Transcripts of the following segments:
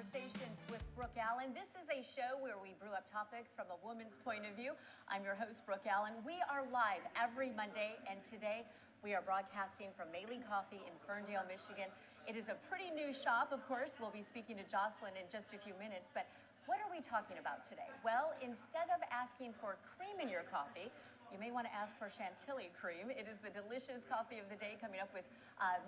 Conversations with Brooke Allen. This is a show where we brew up topics from a woman's point of view. I'm your host, Brooke Allen. We are live every Monday, and today we are broadcasting from Maylee Coffee in Ferndale, Michigan. It is a pretty new shop, of course. We'll be speaking to Jocelyn in just a few minutes, but what are we talking about today? Well, instead of asking for cream in your coffee, you may want to ask for chantilly cream. It is the delicious coffee of the day, coming up with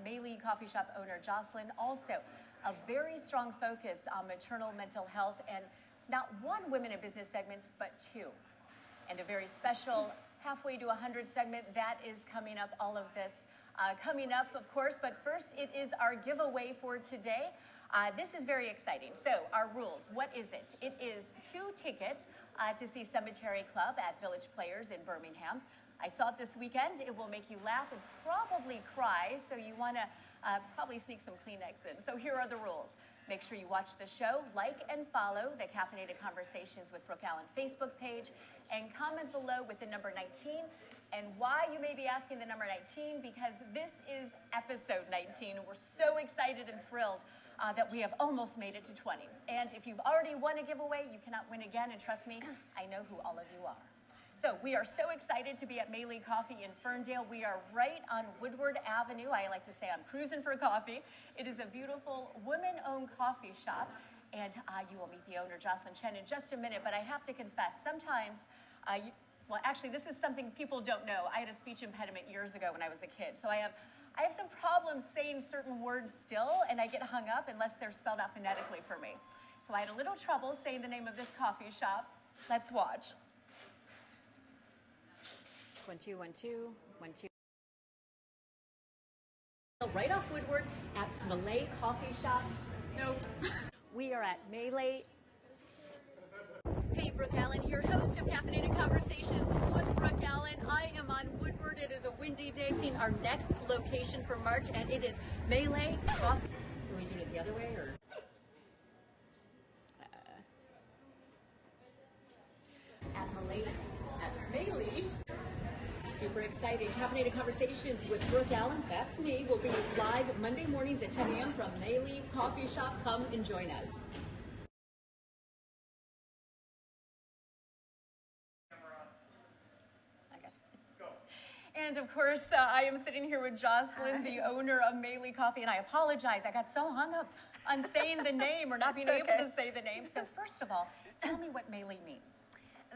Maylee Coffee Shop owner Jocelyn. Also, a very strong focus on maternal mental health, and not one Women in Business segments, but two. And a very special halfway to 100 segment that is coming up, all of this coming up, of course. But first, it is our giveaway for today. This is very exciting. So our rules, what is it? It is 2 tickets to see Cemetery Club at Village Players in Birmingham. I saw it this weekend. It will make you laugh and probably cry, so you want to probably sneak some Kleenex in. So here are the rules. Make sure you watch the show, like and follow the Caffeinated Conversations with Brooke Allen Facebook page, and comment below with the number 19. And why you may be asking the number 19, because this is episode 19. We're so excited and thrilled that we have almost made it to 20. And if you've already won a giveaway, you cannot win again, and trust me, I know who all of you are. So we are so excited to be at Maylee Coffee in Ferndale. We are right on Woodward Avenue. I like to say I'm cruising for coffee. It is a beautiful women-owned coffee shop, and you will meet the owner, Jocelyn Chen, in just a minute. But I have to confess, sometimes, well, actually, this is something people don't know. I had a speech impediment years ago when I was a kid, so I have some problems saying certain words still, and I get hung up unless they're spelled out phonetically for me. So I had a little trouble saying the name of this coffee shop. Let's watch. 1 2 1 2 1 2. Right off Woodward at Maylee Coffee Shop. Nope. We are at Maylee. Hey, Brooke Allen here, host of Caffeinated Conversations with Brooke Allen. I am on Woodward. It is a windy day. Seeing our next location for March, and it is Maylee Coffee. Can we do it the other way, or? At Maylee. Super exciting. Caffeinated Conversations with Brooke Allen. That's me. We'll be live Monday mornings at 10 a.m. from Maylee Coffee Shop. Come and join us. And of course, I am sitting here with Jocelyn, the owner of Maylee Coffee, and I apologize. I got so hung up on saying the name or not being able to say the name. So first of all, tell me what Maylee means.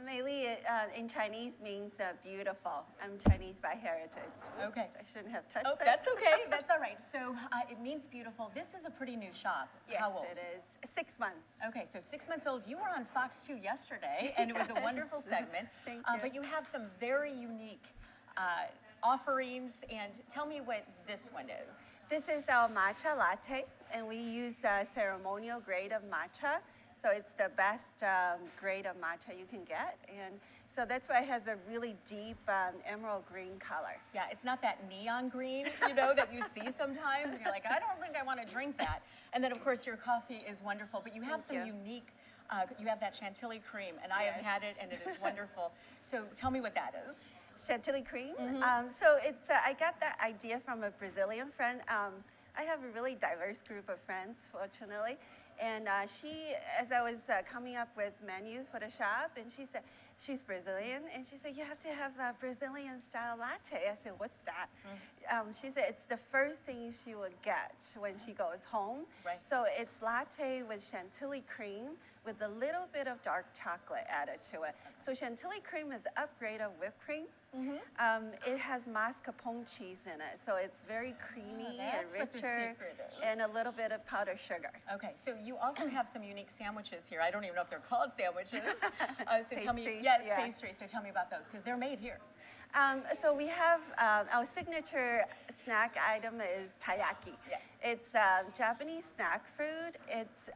Maylee in Chinese means beautiful. I'm Chinese by heritage. Oops, Okay. I shouldn't have touched that. That's okay. That's all right. So it means beautiful. This is a pretty new shop. Yes, How old? it is. 6 months. Okay, so 6 months old. You were on Fox 2 yesterday, and it was a wonderful segment. Thank you. But you have some very unique offerings, and tell me what this one is. This is our matcha latte, and we use ceremonial grade of matcha. So it's the best grade of matcha you can get. And so that's why it has a really deep emerald green color. Yeah, it's not that neon green, that you see sometimes. And you're like, I don't think I want to drink that. And then, of course, your coffee is wonderful. But you have some unique, you have that chantilly cream. And I have had it, and it is wonderful. So tell me what that is. Chantilly cream. So it's I got that idea from a Brazilian friend. I have a really diverse group of friends, fortunately. And she, as I was coming up with menu for the shop, and she said, she's Brazilian, and she said, you have to have a Brazilian style latte. I said, what's that? She said, it's the first thing she would get when she goes home. Right. So it's latte with chantilly cream with a little bit of dark chocolate added to it. So chantilly cream is an upgrade of whipped cream. It has mascarpone cheese in it, so it's very creamy and richer, and a little bit of powdered sugar. Okay, so you also have some unique sandwiches here. I don't even know if they're called sandwiches. So tell me, pastries. So tell me about those, because they're made here. So we have our signature snack item is taiyaki. Yes. It's Japanese snack food. It's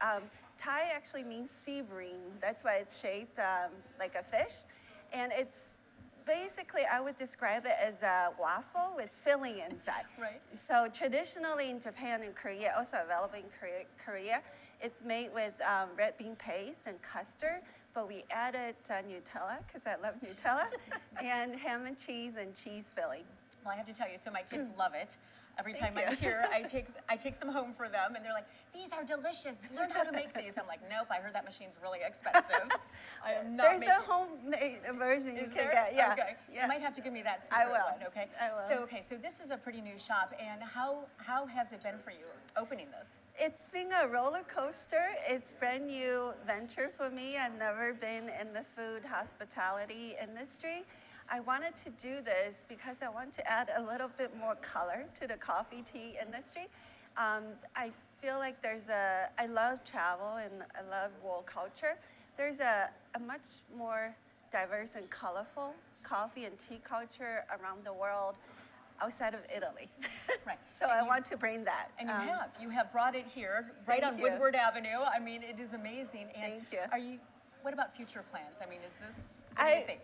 Tai actually means sea bream. That's why it's shaped like a fish, and it's basically, I would describe it as a waffle with filling inside. Right. So traditionally in Japan and Korea, also available in Korea, it's made with red bean paste and custard, but we added Nutella, because I love Nutella, and ham and cheese filling. Well, I have to tell you, so my kids love it. Every Thank time I'm you. here, I take some home for them, and they're like, "These are delicious. Learn how to make these." I'm like, "Nope, I heard that machine's really expensive. I am not There's making." a homemade version you Is can there? get. Yeah. Okay. Yeah. You might have to give me that I secret will. one. Okay. I will. So this is a pretty new shop, and how has it been for you opening this? It's been a roller coaster. It's brand new venture for me. I've never been in the food hospitality industry. I wanted to do this because I want to add a little bit more color to the coffee tea industry. I feel like I love travel and I love world culture. There's a much more diverse and colorful coffee and tea culture around the world outside of Italy. Right. So And I you- want to bring that. And you have brought it here, right Thank on you. Woodward Avenue. I mean, it is amazing. And Thank you. What about future plans? I mean, what do you think?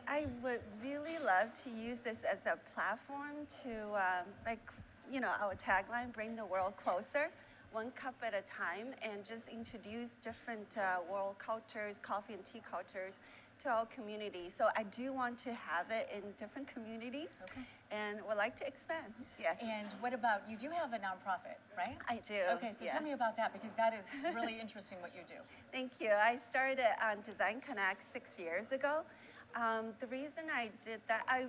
I would really love to use this as a platform to, our tagline, bring the world closer, one cup at a time, and just introduce different world cultures, coffee and tea cultures to our community. So I do want to have it in different communities, and would like to expand. Yeah. And what about, you do have a nonprofit, right? I do. Okay, so yeah. tell me about that, because that is really interesting what you do. Thank you. I started on Design Connect 6 years ago. The reason I did that, I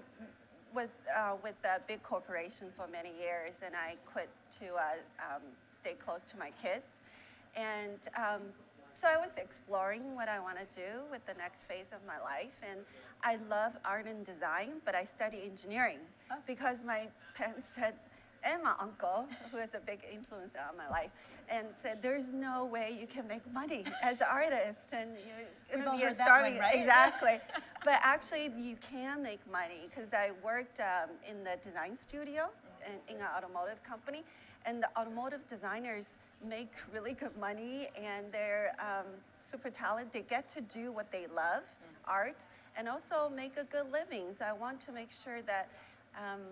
was with a big corporation for many years, and I quit to stay close to my kids. And so I was exploring what I want to do with the next phase of my life. And I love art and design, but I study engineering because my parents said, and my uncle, who is a big influence on my life, and said, "There's no way you can make money as an artist, and We've all you're heard that starving." one, right? Exactly. But actually, you can make money because I worked in the design studio in an automotive company, and the automotive designers make really good money, and they're super talented. They get to do what they love, art, and also make a good living. So I want to make sure that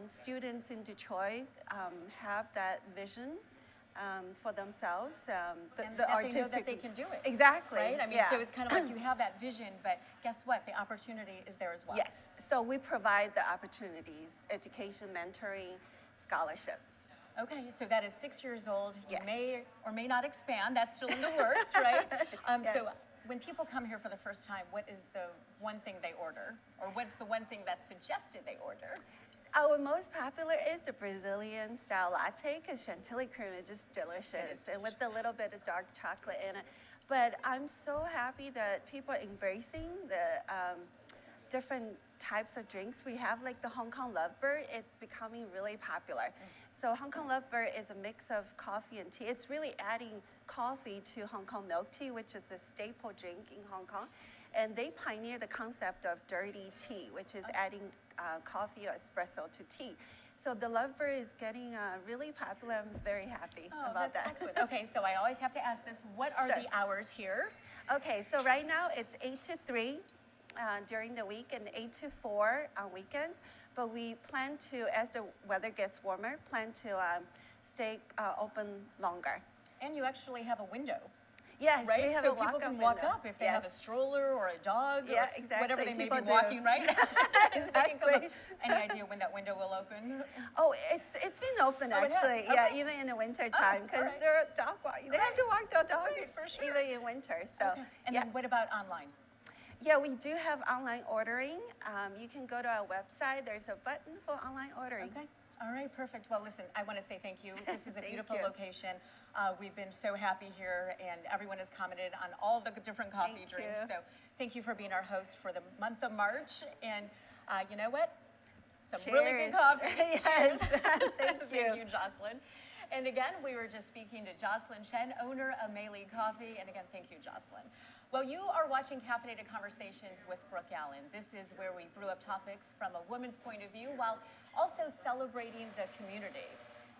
students in Detroit have that vision for themselves. And that they know that they can do it. Exactly. Right? I mean, yeah. so it's kind of like you have that vision, but guess what? The opportunity is there as well. Yes. So we provide the opportunities, education, mentoring, scholarship. Okay, so that is 6 years old. You Yes. may or may not expand. That's still in the works, right? Yes. So when people come here for the first time, what is the one thing they order? Or what's the one thing that's suggested they order? Our most popular is the Brazilian style latte because chantilly cream is just delicious, and with a little bit of dark chocolate in it. But I'm so happy that people are embracing the different types of drinks. We have like the Hong Kong Lovebird. It's becoming really popular. So Hong Kong Lovebird is a mix of coffee and tea. It's really adding coffee to Hong Kong milk tea, which is a staple drink in Hong Kong. And they pioneered the concept of dirty tea, which is adding coffee or espresso to tea. So the Lovebird is getting really popular. I'm very happy about that. Excellent. Okay, so I always have to ask this. What are the hours here? Okay, so right now it's 8 to 3 during the week and 8 to 4 on weekends. But we plan to, as the weather gets warmer, plan to stay open longer. And you actually have a window. Yes, right? we have So a people can walk-up walk window. up if they have a stroller or a dog or exactly. whatever they may People be do. walking, right? They can come up. Exactly. Any idea when that window will open? Oh, it's been open Oh, it has? actually. Okay. Yeah, even in the winter time because right. they're dog walking. They have to walk their dogs Right, for sure. even in winter. So Okay. And then what about online? Yeah, we do have online ordering. You can go to our website. There's a button for online ordering. Okay. All right, perfect. Well, listen, I want to say thank you. This is a Thank beautiful you. location. We've been so happy here, and everyone has commented on all the different coffee Thank drinks. you. So thank you for being our host for the month of March. And you know what? Some really good Cheers. coffee. Yes. Cheers. Thank you. Thank you, Jocelyn. And again, we were just speaking to Jocelyn Chen, owner of Meili Coffee. And again, thank you, Jocelyn. Well, you are watching Caffeinated Conversations with Brooke Allen. This is where we brew up topics from a woman's point of view while also celebrating the community.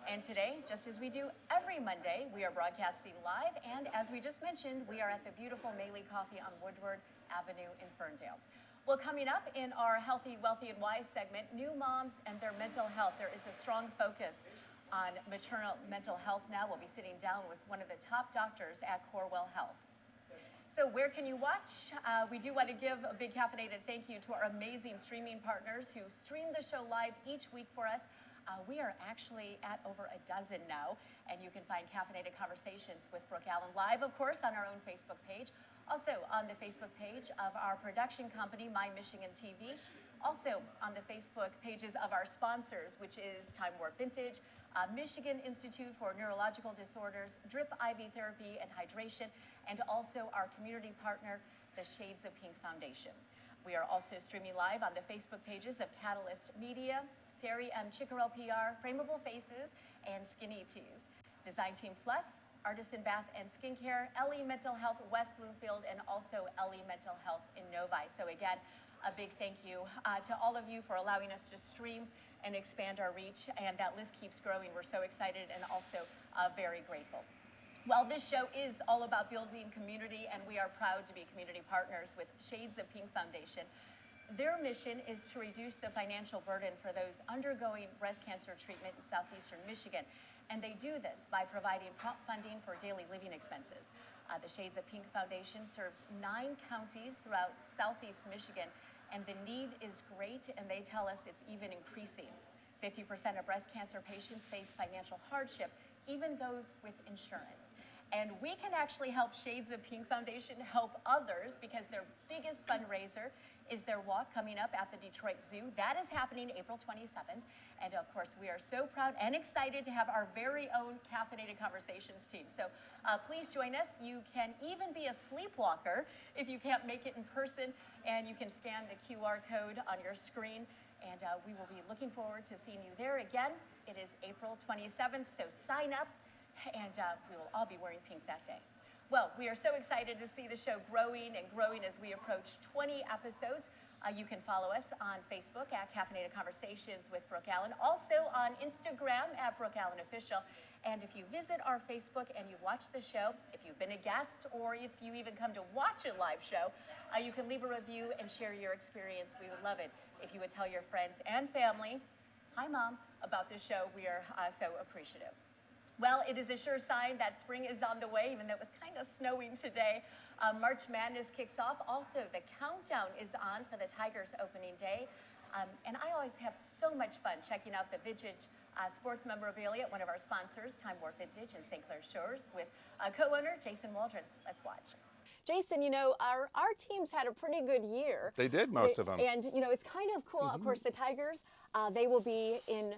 And today, just as we do every Monday, we are broadcasting live. And as we just mentioned, we are at the beautiful Meili Coffee on Woodward Avenue in Ferndale. Well, coming up in our Healthy, Wealthy, and Wise segment, new moms and their mental health. There is a strong focus on maternal mental health now. We'll be sitting down with one of the top doctors at Corewell Health. So where can you watch? We do want to give a big caffeinated thank you to our amazing streaming partners who stream the show live each week for us We are actually at over a dozen now, and you can find Caffeinated Conversations with Brooke Allen live, of course, on our own Facebook page. Also on the Facebook page of our production company, My Michigan TV. Also on the Facebook pages of our sponsors, which is Time Warp Vintage, Michigan Institute for Neurological Disorders, Drip IV Therapy and Hydration, and also our community partner, the Shades of Pink Foundation. We are also streaming live on the Facebook pages of Catalyst Media, Sari M. Chickarell PR, Frameable Faces, and Skinny Tees. Design Team Plus, Artisan Bath and Skincare, LE Mental Health West Bloomfield, and also LE Mental Health in Novi. So again, a big thank you to all of you for allowing us to stream and expand our reach, and that list keeps growing. We're so excited and also very grateful. Well, this show is all about building community, and we are proud to be community partners with Shades of Pink Foundation. Their mission is to reduce the financial burden for those undergoing breast cancer treatment in southeastern Michigan, and they do this by providing prompt funding for daily living expenses. The Shades of Pink Foundation serves 9 counties throughout southeast Michigan, and the need is great, and they tell us it's even increasing. 50% of breast cancer patients face financial hardship, even those with insurance. And we can actually help Shades of Pink Foundation help others, because their biggest fundraiser is their walk coming up at the Detroit Zoo. That is happening April 27th. And of course, we are so proud and excited to have our very own Caffeinated Conversations team. So please join us. You can even be a sleepwalker if you can't make it in person, and you can scan the QR code on your screen. And we will be looking forward to seeing you there again. It is April 27th, so sign up, and we will all be wearing pink that day. Well, we are so excited to see the show growing and growing as we approach 20 episodes. You can follow us on Facebook at Caffeinated Conversations with Brooke Allen, also on Instagram at Brooke Allen Official. And if you visit our Facebook and you watch the show, if you've been a guest or if you even come to watch a live show, you can leave a review and share your experience. We would love it if you would tell your friends and family, hi Mom, about this show. We are so appreciative. Well, it is a sure sign that spring is on the way, even though it was kind of snowing today. March Madness kicks off. Also, the countdown is on for the Tigers opening day. And I always have so much fun checking out the Vintage Sports Memorabilia, one of our sponsors, Time Warp Vintage in St. Clair Shores, with co-owner Jason Waldron. Let's watch. Jason, you know, our teams had a pretty good year. They did, most of them. And, you know, it's kind of cool. Of course, the Tigers, they will be in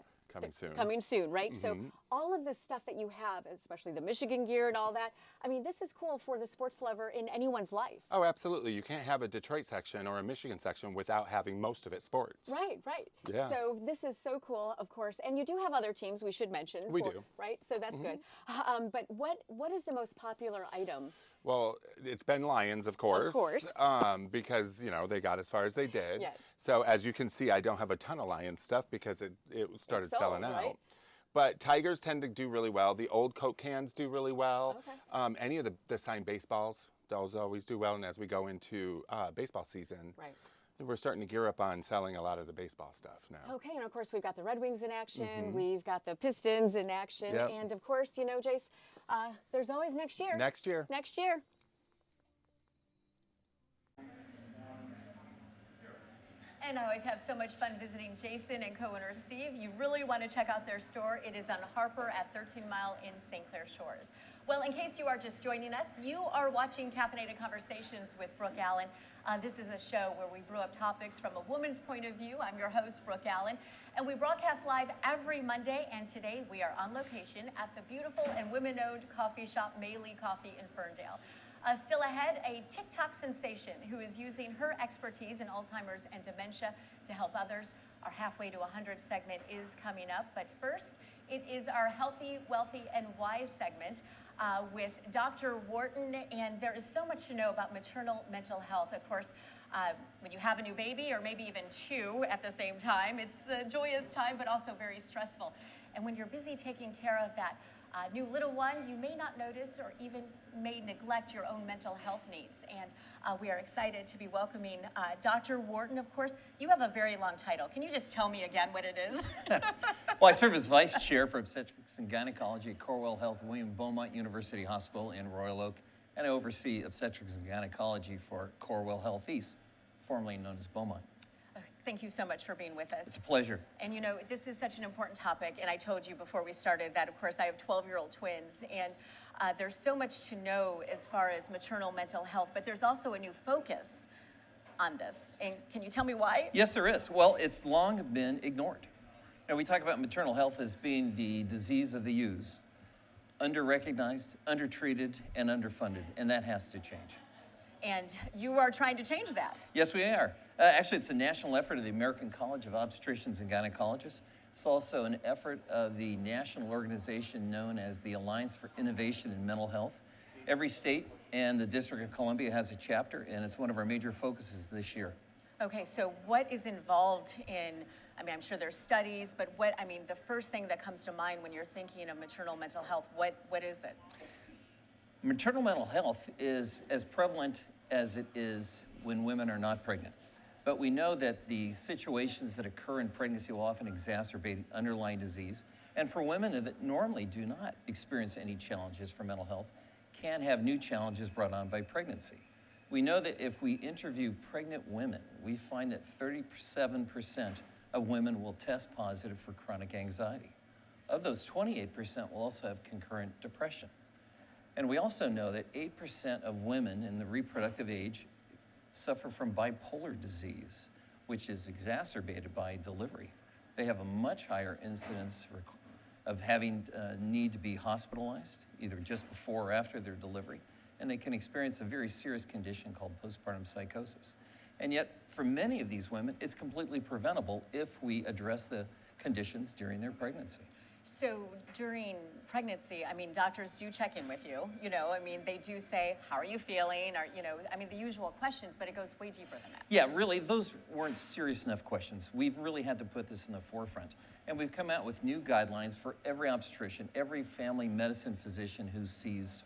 coming soon, right? So all of the stuff that you have, especially the Michigan gear and all that, I mean, this is cool for the sports lover in anyone's life. Oh, absolutely. You can't have a Detroit section or a Michigan section without having most of it sports. Right, right. Yeah. So this is so cool, of course. And you do have other teams we should mention. We do. Right? So that's good. But what is the most popular item? Well, it's been Lions, of course. Of course. Because, you know, they got as far as they did. Yes. So as you can see, I don't have a ton of Lions stuff because it started selling out. Right? But Tigers tend to do really well. The old Coke cans do really well. Okay. Any of the signed baseballs, those always do well. And as we go into baseball season, Right. we're starting to gear up on selling a lot of the baseball stuff now. Okay, and of course we've got the Red Wings in action, we've got the Pistons in action, Yep. and of course, you know, Jace, there's always next year. Next year. Next year. And I always have so much fun visiting Jason and co-owner Steve. You really want to check out their store. It is on Harper at 13 Mile in St. Clair Shores. Well, in case you are just joining us, you are watching Caffeinated Conversations with Brooke Allen. This is a show where we brew up topics from a woman's point of view. I'm your host, Brooke Allen, and we broadcast live every Monday, and today we are on location at the beautiful and women-owned coffee shop, Maylee Coffee in Ferndale. Still ahead, a TikTok sensation who is using her expertise in Alzheimer's and dementia to help others. Our Halfway to 100 segment is coming up, but first, it is our Healthy, Wealthy, and Wise segment with Dr. Wharton, and there is so much to know about maternal mental health. Of course, when you have a new baby, or maybe even 2 at the same time, it's a joyous time, but also very stressful. And when you're busy taking care of that new little one, you may not notice or even may neglect your own mental health needs. And we are excited to be welcoming Dr. Wharton. Of course, you have a very long title. Can you just tell me again what it is? Well, I serve as Vice Chair for Obstetrics and Gynecology at Corewell Health, William Beaumont University Hospital in Royal Oak, and I oversee Obstetrics and Gynecology for Corewell Health East, formerly known as Beaumont. thank you so much for being with us. It's a pleasure. And you know, this is such an important topic, and I told you before we started that, of course, I have 12-year-old twins, and there's so much to know as far as maternal mental health, but there's also a new focus on this. And can you tell me why? Yes, there is. Well, it's long been ignored. Now, we talk about maternal health as being the disease of the ewes, under-recognized, undertreated, and underfunded, and that has to change. And you are trying to change that. Yes, we are. Actually, it's a national effort of the American College of Obstetricians and Gynecologists. It's also an effort of the national organization known as the Alliance for Innovation in Mental Health. Every state and the District of Columbia has a chapter, and it's one of our major focuses this year. Okay, so what is involved in, I mean, I'm sure there's studies, but what, I mean, the first thing that comes to mind when you're thinking of maternal mental health, what is it? Maternal mental health is as prevalent as it is when women are not pregnant. But we know that the situations that occur in pregnancy will often exacerbate underlying disease. And for women that normally do not experience any challenges for mental health, can have new challenges brought on by pregnancy. We know that if we interview pregnant women, we find that 37% of women will test positive for chronic anxiety. Of those, 28% will also have concurrent depression. And we also know that 8% of women in the reproductive age suffer from bipolar disease, which is exacerbated by delivery. They have a much higher incidence of having need to be hospitalized, either just before or after their delivery, and they can experience a very serious condition called postpartum psychosis. And yet, for many of these women, it's completely preventable if we address the conditions during their pregnancy. So during pregnancy, I mean, doctors do check in with you, you know, I mean, they do say, how are you feeling? Or, you know, I mean, the usual questions, but it goes way deeper than that. Yeah, really, those weren't serious enough questions. We've really had to put this in the forefront. And we've come out with new guidelines for every obstetrician, every family medicine physician who sees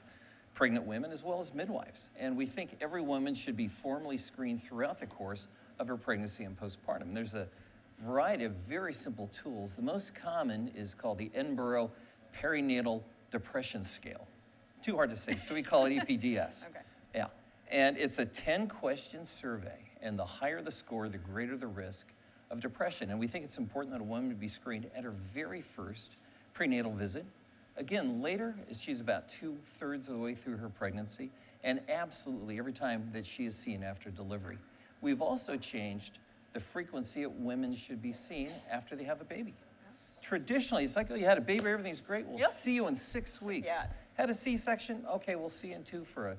pregnant women, as well as midwives. And we think every woman should be formally screened throughout the course of her pregnancy and postpartum. There's a variety of very simple tools. The most common is called the Edinburgh Perinatal Depression Scale. Too hard to say, so we call it EPDS. Okay. Yeah, and it's a 10-question survey, and the higher the score, the greater the risk of depression. And we think it's important that a woman be screened at her very first prenatal visit. Again, later, as she's about 2/3 of the way through her pregnancy, and absolutely every time that she is seen after delivery. We've also changed the frequency that women should be seen after they have a baby. Traditionally, it's like, oh, you had a baby, everything's great. We'll see you in 6 weeks. Yes. Had a C-section? Okay, we'll see you in 2 for a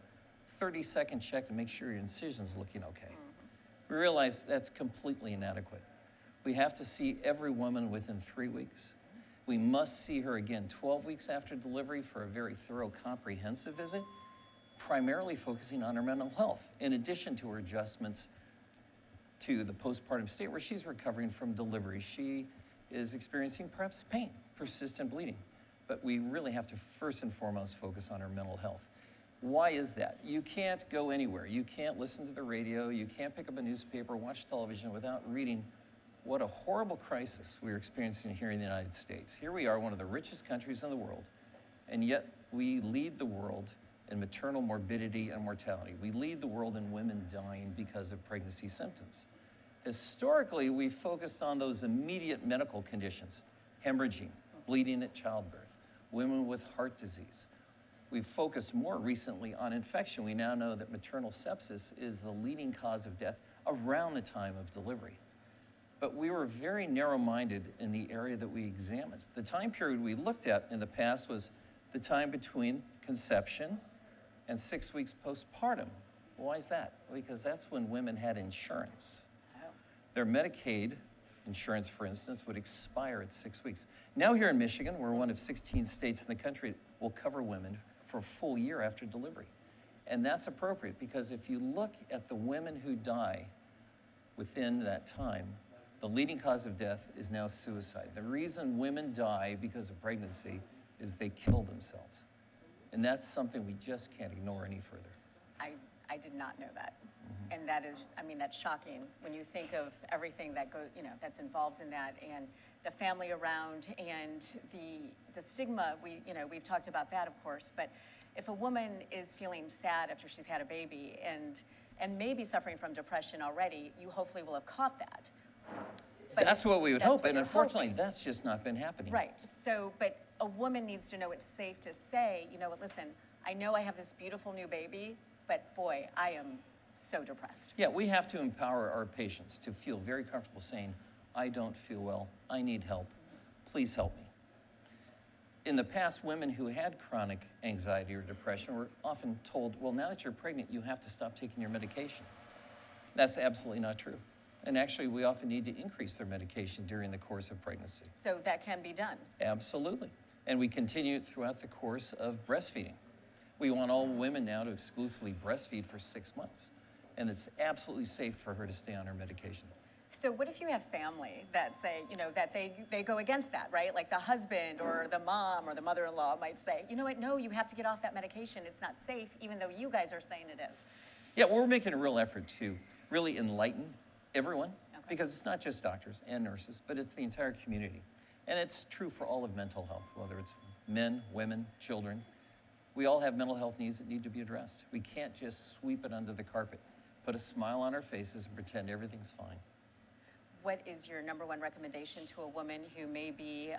30-second check to make sure your incision's looking okay. We realize that's completely inadequate. We have to see every woman within 3 weeks. We must see her again 12 weeks after delivery for a very thorough, comprehensive visit, primarily focusing on her mental health, in addition to her adjustments to the postpartum state where she's recovering from delivery. She is experiencing perhaps pain, persistent bleeding, but we really have to first and foremost focus on her mental health. Why is that? You can't go anywhere. You can't listen to the radio. You can't pick up a newspaper, watch television without reading what a horrible crisis we're experiencing here in the United States. Here we are, one of the richest countries in the world, and yet we lead the world in maternal morbidity and mortality. We lead the world in women dying because of pregnancy symptoms. Historically, we focused on those immediate medical conditions, hemorrhaging, bleeding at childbirth, women with heart disease. We've focused more recently on infection. We now know that maternal sepsis is the leading cause of death around the time of delivery. But we were very narrow-minded in the area that we examined. The time period we looked at in the past was the time between conception and 6 weeks postpartum. Why is that? Because that's when women had insurance. Their Medicaid insurance, for instance, would expire at 6 weeks. Now here in Michigan, we're one of 16 states in the country that will cover women for a full year after delivery. And that's appropriate because if you look at the women who die within that time, the leading cause of death is now suicide. The reason women die because of pregnancy is they kill themselves. And that's something we just can't ignore any further. I did not know that. And that is, I mean, that's shocking when you think of everything that goes, you know, that's involved in that, and the family around, and the stigma. We've talked about that, of course, but if a woman is feeling sad after she's had a baby and maybe suffering from depression already, you hopefully will have caught that. But That's what we would that's hope, what and you're unfortunately, hoping. that's just not been happening. Right. So, but a woman needs to know it's safe to say, you know what, listen, I know I have this beautiful new baby, but boy, I am so depressed. Yeah, we have to empower our patients to feel very comfortable saying, I don't feel well, I need help, please help me. In the past, women who had chronic anxiety or depression were often told, well, now that you're pregnant, you have to stop taking your medication. That's absolutely not true. And actually, we often need to increase their medication during the course of pregnancy. So that can be done. Absolutely. And we continue it throughout the course of breastfeeding. We want all women now to exclusively breastfeed for 6 months. And it's absolutely safe for her to stay on her medication. So what if you have family that say, you know, that they go against that, right? Like the husband or the mom or the mother-in-law might say, you know what, no, you have to get off that medication. It's not safe, even though you guys are saying it is. Yeah, we're making a real effort to really enlighten everyone, because it's not just doctors and nurses, but it's the entire community. And it's true for all of mental health, whether it's men, women, children. We all have mental health needs that need to be addressed. We can't just sweep it under the carpet, put a smile on our faces and pretend everything's fine. What is your number one recommendation to a woman who maybe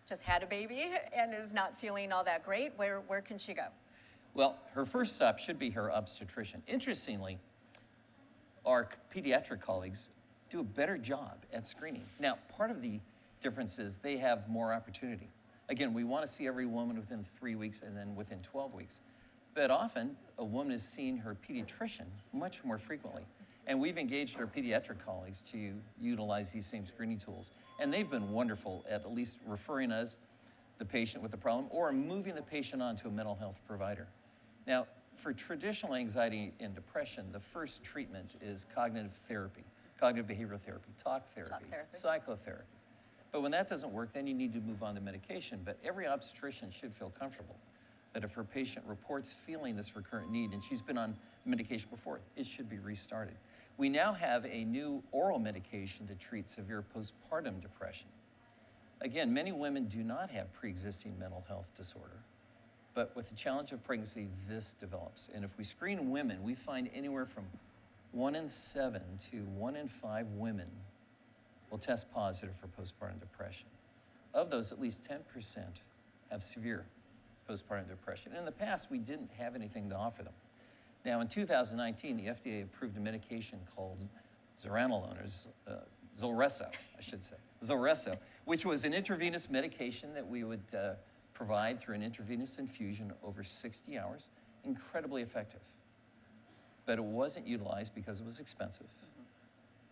just had a baby and is not feeling all that great? Where can she go? Well, her first stop should be her obstetrician. Interestingly, our pediatric colleagues do a better job at screening. Now, part of the difference is they have more opportunity. Again, we want to see every woman within 3 weeks and then within 12 weeks. But often, a woman is seeing her pediatrician much more frequently. And we've engaged our pediatric colleagues to utilize these same screening tools. And they've been wonderful at least referring us, the patient with the problem, or moving the patient on to a mental health provider. Now, for traditional anxiety and depression, the first treatment is cognitive therapy, cognitive behavioral therapy, talk therapy, psychotherapy. But when that doesn't work, then you need to move on to medication. But every obstetrician should feel comfortable that if her patient reports feeling this recurrent need, and she's been on medication before, it should be restarted. We now have a new oral medication to treat severe postpartum depression. Again, many women do not have pre-existing mental health disorder. But with the challenge of pregnancy, this develops. And if we screen women, we find anywhere from 1 in 7 to 1 in 5 women will test positive for postpartum depression. Of those, at least 10% have severe postpartum depression. In the past, we didn't have anything to offer them. Now, in 2019, the FDA approved a medication called zuranolone, or Zulresso, I should say, Zulresso, which was an intravenous medication that we would provide through an intravenous infusion over 60 hours, incredibly effective. But it wasn't utilized because it was expensive.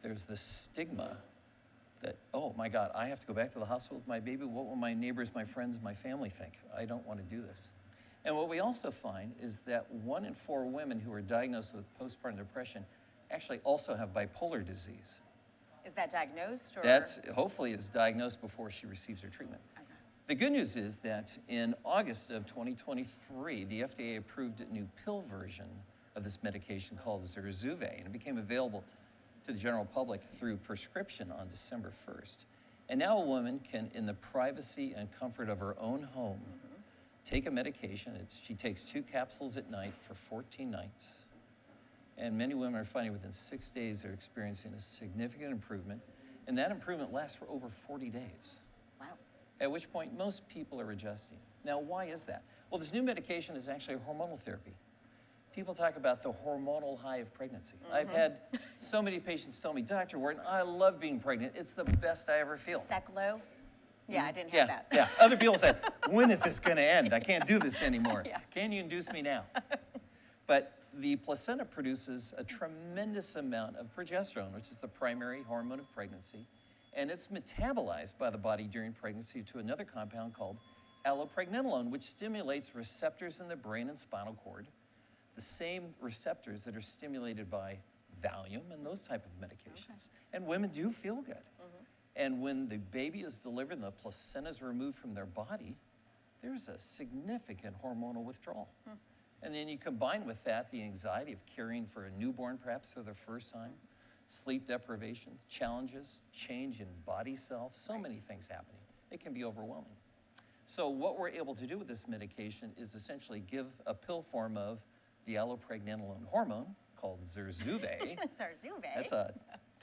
There's the stigma that, oh my God, I have to go back to the hospital with my baby. What will my neighbors, my friends, my family think? I don't want to do this. And what we also find is that 1 in 4 women who are diagnosed with postpartum depression actually also have bipolar disease. Is that diagnosed? Or? That's hopefully is diagnosed before she receives her treatment. Okay. The good news is that in August of 2023, the FDA approved a new pill version of this medication called Zurzuvae, and it became available to the general public through prescription on December 1st. And now a woman can, in the privacy and comfort of her own home, take a medication. She takes 2 capsules at night for 14 nights. And many women are finding within 6 days they're experiencing a significant improvement. And that improvement lasts for over 40 days. Wow. At which point most people are adjusting. Now, why is that? Well, this new medication is actually a hormonal therapy. People talk about the hormonal high of pregnancy. I've had so many patients tell me, Dr. Wharton, I love being pregnant. It's the best I ever feel. That glow? Yeah, I didn't have that. Yeah, other people say, when is this going to end? I can't do this anymore. Yeah. Can you induce me now? But the placenta produces a tremendous amount of progesterone, which is the primary hormone of pregnancy, and it's metabolized by the body during pregnancy to another compound called allopregnenolone, which stimulates receptors in the brain and spinal cord, the same receptors that are stimulated by Valium and those type of medications. And women do feel good. And when the baby is delivered and the placenta is removed from their body, there's a significant hormonal withdrawal. And then you combine with that the anxiety of caring for a newborn perhaps for the first time, sleep deprivation, challenges, change in body self, so many things happening. It can be overwhelming. So what we're able to do with this medication is essentially give a pill form of the allopregnenolone hormone called Zurzuvae. Zurzuvae. That's a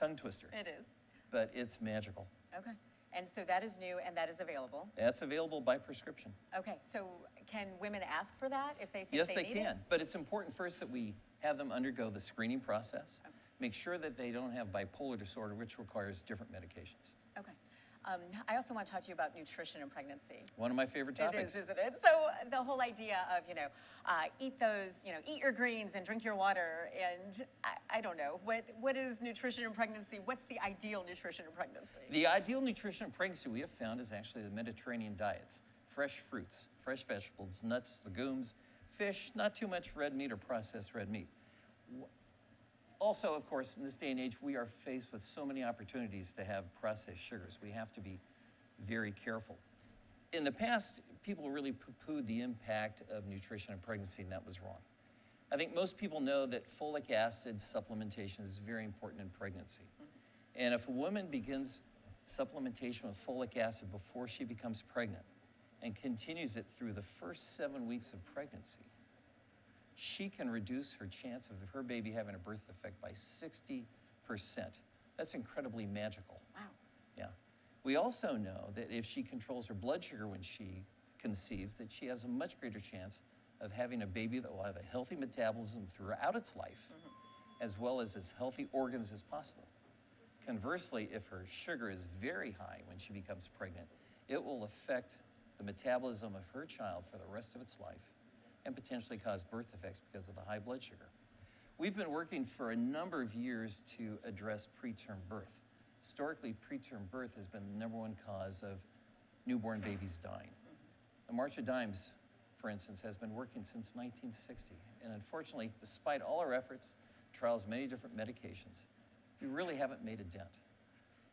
tongue twister, It is. but it's magical. Okay. And so that is new and that is available. That's available by prescription. Okay. So can women ask for that if they think Yes, they they need can, it? but it's important first that we have them undergo the screening process. Okay. Make sure that they don't have bipolar disorder, which requires different medications. Okay. I also want to talk to you about nutrition and pregnancy. One of my favorite topics. It is, isn't it? So the whole idea of, eat your greens and drink your water. And I don't know, what is nutrition in pregnancy? What's the ideal nutrition in pregnancy? The ideal nutrition in pregnancy we have found is actually the Mediterranean diets. Fresh fruits, fresh vegetables, nuts, legumes, fish, not too much red meat or processed red meat. Also, of course, in this day and age, we are faced with so many opportunities to have processed sugars. We have to be very careful. In the past, people really poo-pooed the impact of nutrition in pregnancy, and that was wrong. I think most people know that folic acid supplementation is very important in pregnancy. And if a woman begins supplementation with folic acid before she becomes pregnant and continues it through the first 7 weeks of pregnancy, she can reduce her chance of her baby having a birth defect by 60%. That's incredibly magical. Wow. Yeah. We also know that if she controls her blood sugar when she conceives, that she has a much greater chance of having a baby that will have a healthy metabolism throughout its life, as well as healthy organs as possible. Conversely, if her sugar is very high when she becomes pregnant, it will affect the metabolism of her child for the rest of its life and potentially cause birth defects because of the high blood sugar. We've been working for a number of years to address preterm birth. Historically, preterm birth has been the #1 cause of newborn babies dying. The March of Dimes, for instance, has been working since 1960. And unfortunately, despite all our efforts, trials of many different medications, we really haven't made a dent.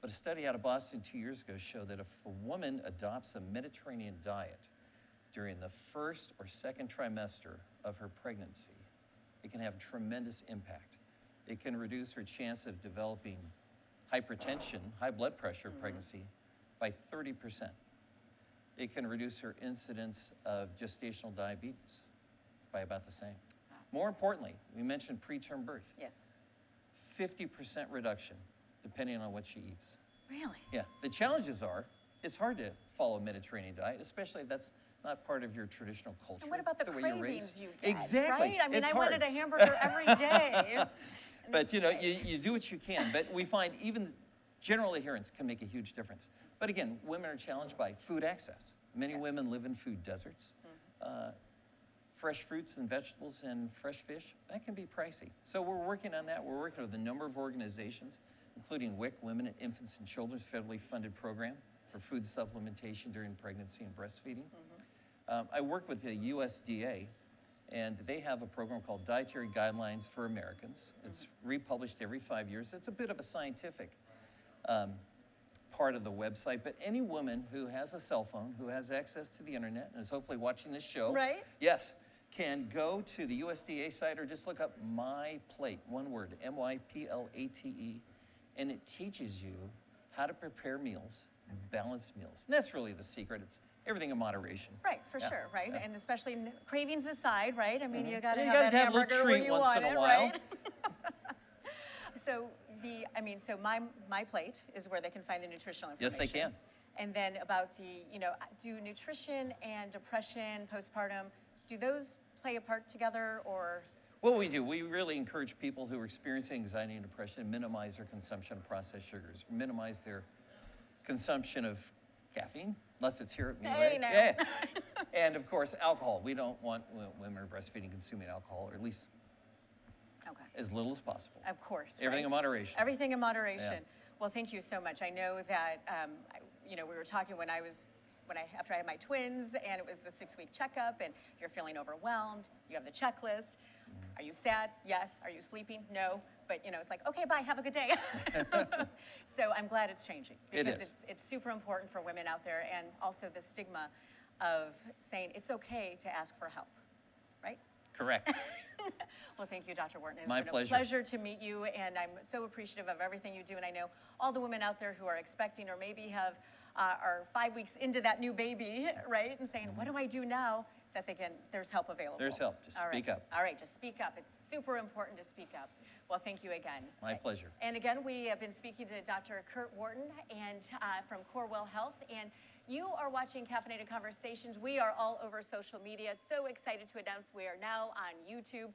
But a study out of Boston 2 years ago showed that if a woman adopts a Mediterranean diet during the first or second trimester of her pregnancy, it can have tremendous impact. It can reduce her chance of developing hypertension, high blood pressure pregnancy by 30%. It can reduce her incidence of gestational diabetes by about the same. More importantly, we mentioned preterm birth. Yes. 50% reduction, depending on what she eats. Really? Yeah, the challenges are, it's hard to follow a Mediterranean diet, especially if that's not part of your traditional culture. And what about the way you're cravings raised. you get? Exactly. Right? I mean, It's I hard. wanted a hamburger every day. But you do what you can. But we find even general adherence can make a huge difference. But again, women are challenged by food access. Many women live in food deserts. Fresh fruits and vegetables and fresh fish, that can be pricey. So we're working on that. We're working with a number of organizations, including WIC, Women and Infants and Children's federally funded program for food supplementation during pregnancy and breastfeeding. I work with the USDA, and they have a program called Dietary Guidelines for Americans. It's republished every 5 years. It's a bit of a scientific part of the website, but any woman who has a cell phone, who has access to the internet, and is hopefully watching this show, Right. yes, can go to the USDA site or just look up My Plate, one word, MYPLATE, and it teaches you how to prepare meals, balanced meals. And that's really the secret. It's everything in moderation. Right, for Yeah, sure, right? yeah. And especially cravings aside, right? I mean, you got to You have gotta that have a little hamburger when treat you once want in a it, while. right? So my plate is where they can find the nutritional Yes, information. they can. And then about do nutrition and depression, postpartum, do those play a part together or? What we do, we really encourage people who are experiencing anxiety and depression to minimize their consumption of processed sugars, minimize their consumption of caffeine, unless it's here at me, Hey, right? now. Yeah. And of course, alcohol. We don't want women who are breastfeeding consuming alcohol, or at least Okay. as little as possible. Of course. Everything in right? moderation. Everything in moderation. Yeah. Well, thank you so much. I know that we were talking after I had my twins, and it was the 6-week checkup, and you're feeling overwhelmed. You have the checklist. Are you sad? Yes. Are you sleeping? No. But it's like, okay, bye. Have a good day. So I'm glad it's changing It because is. it's super important for women out there, and also the stigma of saying it's okay to ask for help, right? Correct. Well, thank you, Dr. Wharton. It's My been pleasure. a pleasure to meet you, and I'm so appreciative of everything you do. And I know all the women out there who are expecting or maybe are 5 weeks into that new baby, right, and saying, what do I do now? that there's help available. There's help. Just All right. speak up. All right, just speak up. It's super important to speak up. Well, thank you again. My pleasure. And again, we have been speaking to Dr. Kurt Wharton and from Corewell Health, and you are watching Caffeinated Conversations. We are all over social media. So excited to announce we are now on YouTube.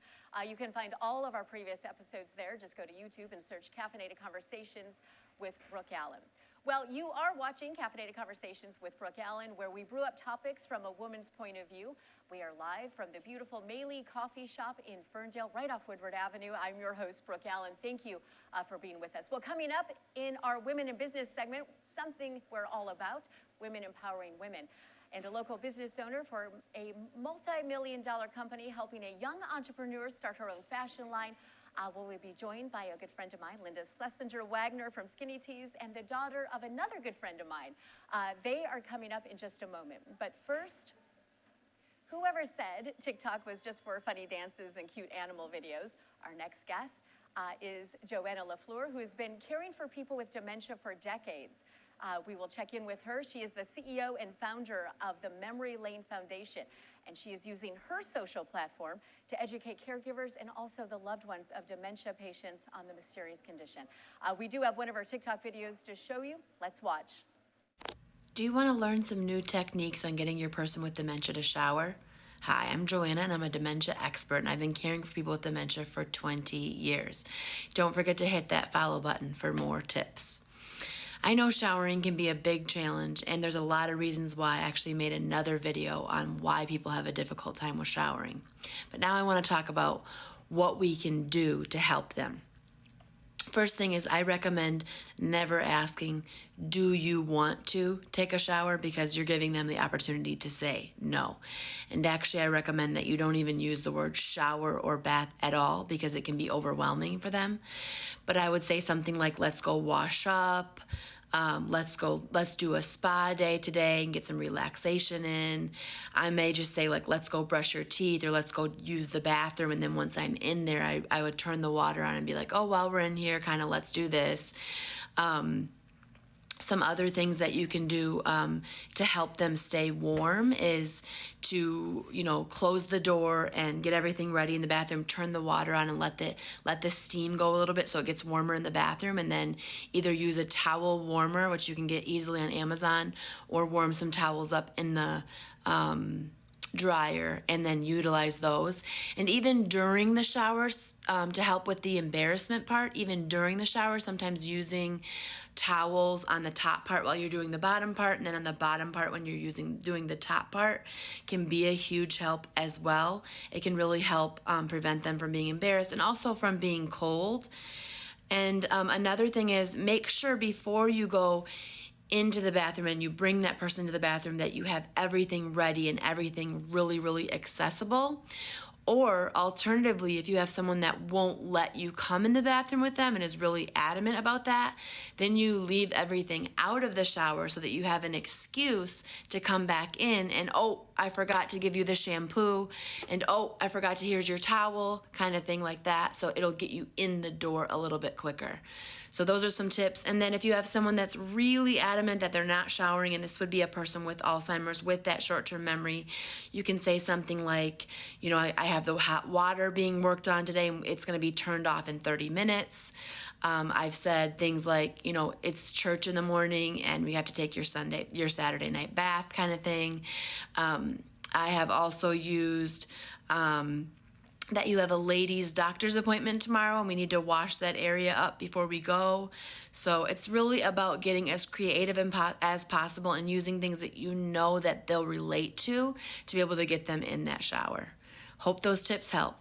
You can find all of our previous episodes there. Just go to YouTube and search Caffeinated Conversations with Brooke Allen. Well, you are watching Caffeinated Conversations with Brooke Allen, where we brew up topics from a woman's point of view. We are live from the beautiful Maylee Coffee Shop in Ferndale, right off Woodward Avenue. I'm your host, Brooke Allen. Thank you for being with us. Well, coming up in our Women in Business segment, something we're all about, women empowering women. And a local business owner for a multi-million-dollar company helping a young entrepreneur start her own fashion line. Will we be joined by a good friend of mine, Linda Schlesinger-Wagner from Skinny Teas, and the daughter of another good friend of mine. They are coming up in just a moment. But first, whoever said TikTok was just for funny dances and cute animal videos? Our next guest is Joanna LaFleur, who has been caring for people with dementia for decades. We will check in with her. She is the CEO and founder of the Memory Lane Foundation, and she is using her social platform to educate caregivers and also the loved ones of dementia patients on the mysterious condition. We do have one of our TikTok videos to show you. Let's watch. Do you want to learn some new techniques on getting your person with dementia to shower? Hi, I'm Joanna, and I'm a dementia expert, and I've been caring for people with dementia for 20 years. Don't forget to hit that follow button for more tips. I know showering can be a big challenge, and there's a lot of reasons why. I actually made another video on why people have a difficult time with showering. But now I want to talk about what we can do to help them. First thing is, I recommend never asking, do you want to take a shower? Because you're giving them the opportunity to say no. And actually, I recommend that you don't even use the word shower or bath at all, because it can be overwhelming for them. But I would say something like, let's go wash up. Let's do a spa day today and get some relaxation in. I may just say, like, let's go brush your teeth, or let's go use the bathroom. And then once I'm in there, I would turn the water on and be like, oh, while we're in here, kind of let's do this. Some other things that you can do to help them stay warm is to, close the door and get everything ready in the bathroom, turn the water on and let the steam go a little bit so it gets warmer in the bathroom, and then either use a towel warmer, which you can get easily on Amazon, or warm some towels up in the dryer and then utilize those. And even during the showers, to help with the embarrassment part, even during the shower, sometimes using towels on the top part while you're doing the bottom part, and then on the bottom part when you're doing the top part, can be a huge help as well. It can really help prevent them from being embarrassed and also from being cold. And another thing is, make sure before you go into the bathroom and you bring that person to the bathroom that you have everything ready and everything really, really accessible. Or alternatively, if you have someone that won't let you come in the bathroom with them and is really adamant about that, then you leave everything out of the shower so that you have an excuse to come back in and, oh, I forgot to give you the shampoo, and oh, I forgot to, here's your towel, kind of thing like that. So it'll get you in the door a little bit quicker. So those are some tips. And then if you have someone that's really adamant that they're not showering, and this would be a person with Alzheimer's with that short-term memory, you can say something like, I have the hot water being worked on today, and it's going to be turned off in 30 minutes. I've said things like, it's church in the morning and we have to take your Saturday night bath, kind of thing. I have also used that you have a ladies' doctor's appointment tomorrow and we need to wash that area up before we go. So it's really about getting as creative as possible and using things that that they'll relate to be able to get them in that shower. Hope those tips help.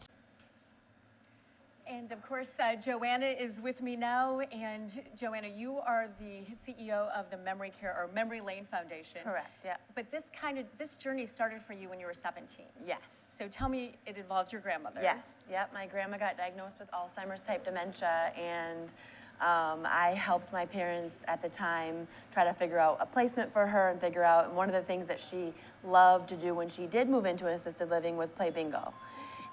And of course, Joanna is with me now. And Joanna, you are the CEO of the Memory Lane Foundation. Correct, yeah. But this journey started for you when you were 17. Yes. So tell me, it involved your grandmother. Yes, yep. My grandma got diagnosed with Alzheimer's type dementia, and I helped my parents at the time try to figure out a placement for her and one of the things that she loved to do when she did move into assisted living was play bingo.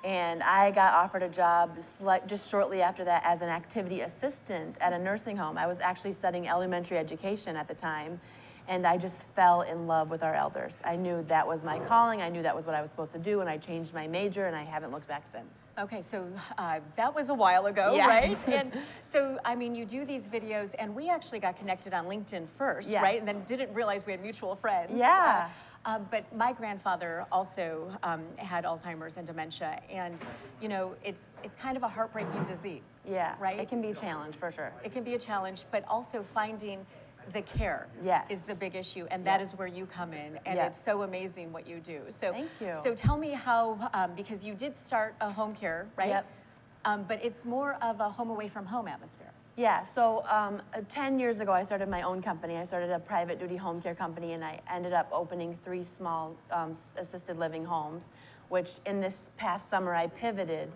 And I got offered a job just shortly after that as an activity assistant at a nursing home. I was actually studying elementary education at the time. And I just fell in love with our elders. I knew that was my calling. I knew that was what I was supposed to do, and I changed my major, and I haven't looked back since. Okay, so that was a while ago, Yes. right? And so, I mean, you do these videos, and we actually got connected on LinkedIn first, Yes. right? And then didn't realize we had mutual friends. Yeah. But my grandfather also had Alzheimer's and dementia, and you know, it's kind of a heartbreaking disease. Yeah. Right. It can be a challenge for sure. It can be a challenge, but also finding the care Yes. is the big issue, and that is where you come in, and Yes. it's so amazing what you do. So, Thank you. So tell me how, because you did start a home care, right? Yep. But it's more of a home away from home atmosphere. Yeah, so 10 years ago, I started my own company. I started a private duty home care company, and I ended up opening 3 small assisted living homes, which in this past summer, I pivoted,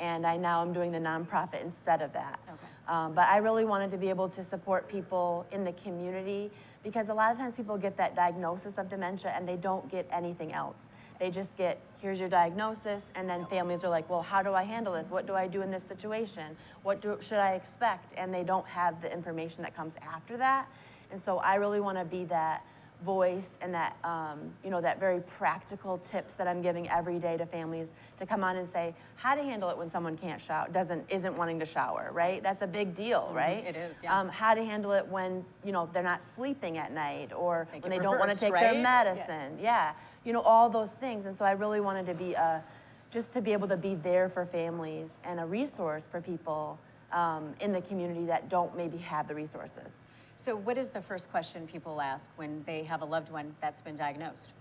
and I now am doing the nonprofit instead of that. Okay. But I really wanted to be able to support people in the community, because a lot of times people get that diagnosis of dementia and they don't get anything else. They just get, here's your diagnosis, and then families are like, well, how do I handle this? What do I do in this situation? What should I expect? And they don't have the information that comes after that. And so I really want to be that voice and that, you know, that very practical tips that I'm giving every day to families to come on and say how to handle it when someone can't shower, isn't wanting to shower, right? That's a big deal, right? It is, yeah. How to handle it when, you know, they're not sleeping at night, or They when get they don't want to reversed, take right? their medicine. Yeah, you know, all those things. And so I really wanted to be just to be able to be there for families and a resource for people in the community that don't maybe have the resources. So what is the first question people ask when they have a loved one that's been diagnosed?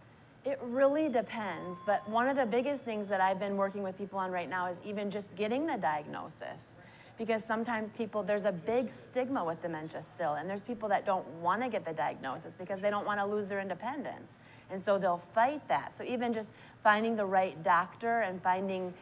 It really depends, but one of the biggest things that I've been working with people on right now is even just getting the diagnosis. Because sometimes there's a big stigma with dementia still, and there's people that don't want to get the diagnosis because they don't want to lose their independence. And so they'll fight that. So even just finding the right doctor and finding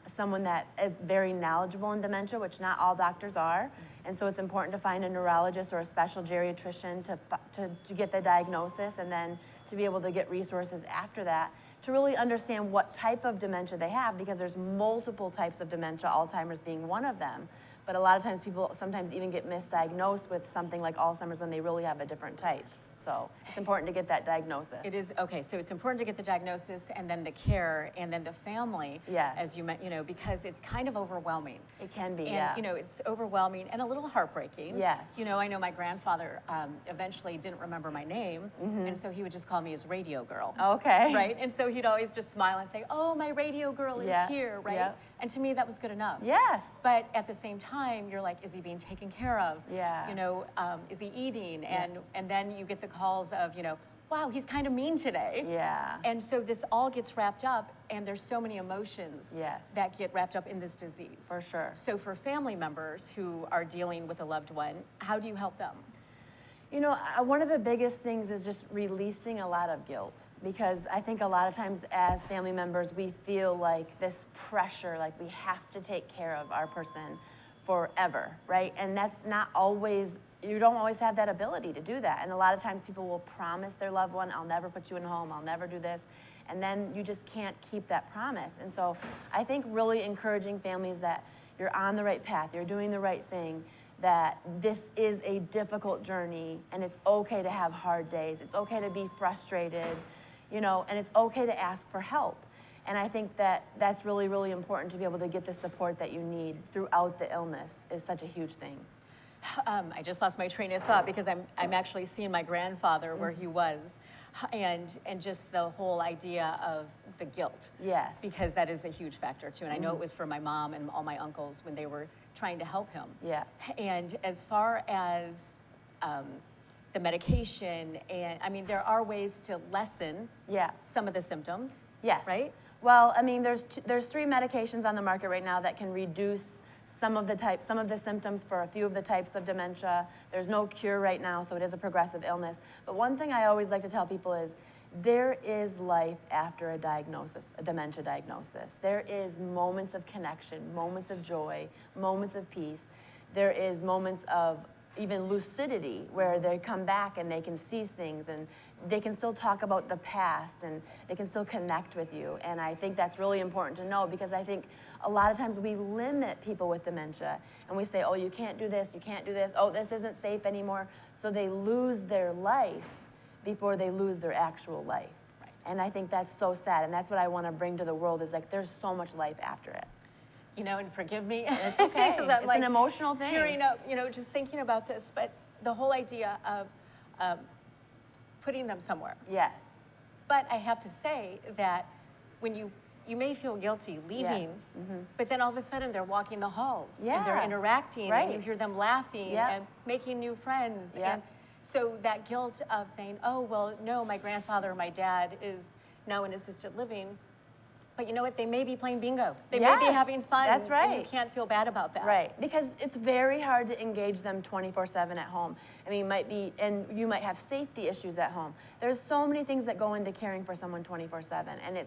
someone that is very knowledgeable in dementia, which not all doctors are. And so it's important to find a neurologist or a special geriatrician to get the diagnosis, and then to be able to get resources after that to really understand what type of dementia they have, because there's multiple types of dementia, Alzheimer's being one of them. But a lot of times people sometimes even get misdiagnosed with something like Alzheimer's when they really have a different type. So it's important to get that diagnosis. It is, okay, so it's important to get the diagnosis, and then the care, and then the family, Yes. as you meant, you know, because it's kind of overwhelming. It can be, And, yeah. you know, it's overwhelming and a little heartbreaking. Yes. You know, I know my grandfather eventually didn't remember my name, and so he would just call me his radio girl. Okay. Right? And so he'd always just smile and say, oh, my radio girl is Yeah, here, right? yeah. And to me, that was good enough. Yes. But at the same time, you're like, is he being taken care of? Yeah. You know, is he eating? And then you get the calls of, you know, wow, he's kind of mean today. Yeah. And so this all gets wrapped up, and there's so many emotions Yes. that get wrapped up in this disease. For sure. So for family members who are dealing with a loved one, how do you help them? You know, one of the biggest things is just releasing a lot of guilt, because I think a lot of times as family members, we feel like this pressure, like we have to take care of our person forever, right? And that's not always, you don't always have that ability to do that. And a lot of times people will promise their loved one, I'll never put you in a home, I'll never do this. And then you just can't keep that promise. And so I think really encouraging families that you're on the right path, you're doing the right thing, that this is a difficult journey, and it's okay to have hard days. It's okay to be frustrated, you know, and it's okay to ask for help. And I think that that's really, really important, to be able to get the support that you need throughout the illness is such a huge thing. I just lost my train of thought, because I'm actually seeing my grandfather where he was, and just the whole idea of the guilt. Yes. Because that is a huge factor too. And I know it was for my mom and all my uncles when they were trying to help him. Yeah. And as far as the medication, and I mean, there are ways to lessen Yeah. some of the symptoms. Yes. Right? Well, I mean, there's 3 medications on the market right now that can reduce some of the symptoms for a few of the types of dementia. There's no cure right now, so it is a progressive illness. But one thing I always like to tell people is there is life after a diagnosis, a dementia diagnosis. There is moments of connection, moments of joy, moments of peace. There is moments of even lucidity, where they come back and they can see things and they can still talk about the past and they can still connect with you. And I think that's really important to know, because I think a lot of times we limit people with dementia and we say, oh, you can't do this, you can't do this, oh, this isn't safe anymore. So they lose their life before they lose their actual life. Right. And I think that's so sad, and that's what I want to bring to the world, is like there's so much life after it. You know, and forgive me. It's okay. It's like an emotional thing. Tearing up, you know, just thinking about this, but the whole idea of putting them somewhere. Yes. But I have to say that when you may feel guilty leaving, yes. but then all of a sudden they're walking the halls, yeah. and they're interacting, right. and you hear them laughing, yep. and making new friends. Yep. And so that guilt of saying, oh, well, no, my grandfather or my dad is now in assisted living, but you know what? They may be playing bingo. They yes. may be having fun. That's right. And you can't feel bad about that. Right, because it's very hard to engage them 24/7 at home. I mean, and you might have safety issues at home. There's so many things that go into caring for someone 24/7, and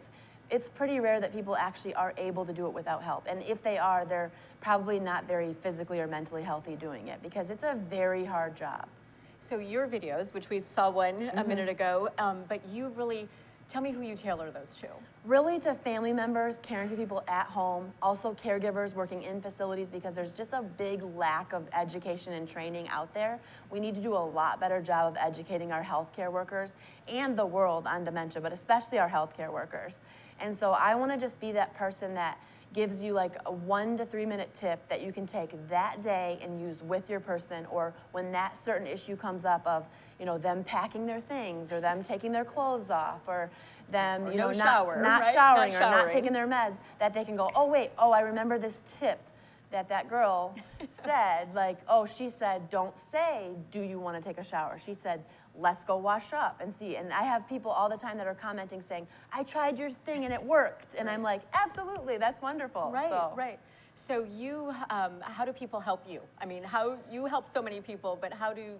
it's pretty rare that people actually are able to do it without help. And if they are, they're probably not very physically or mentally healthy doing it, because it's a very hard job. So your videos, which we saw one a minute ago, but you really, tell me who you tailor those to. Really to family members, caring for people at home, also caregivers working in facilities, because there's just a big lack of education and training out there. We need to do a lot better job of educating our healthcare workers and the world on dementia, but especially our healthcare workers. And so I want to just be that person that gives you like a 1 to 3 minute tip that you can take that day and use with your person, or when that certain issue comes up of, you know, them packing their things, or them taking their clothes off, or them, or you no know, shower, not right? showering, Not or not showering. taking their meds, that they can go, oh wait, oh, I remember this tip that girl said, like, oh, she said, don't say, do you want to take a shower? She said, let's go wash up and see. And I have people all the time that are commenting saying, I tried your thing and it worked. And I'm like, absolutely, that's wonderful. Right, so. right. So you, how do people help you? I mean, how you help so many people, but how do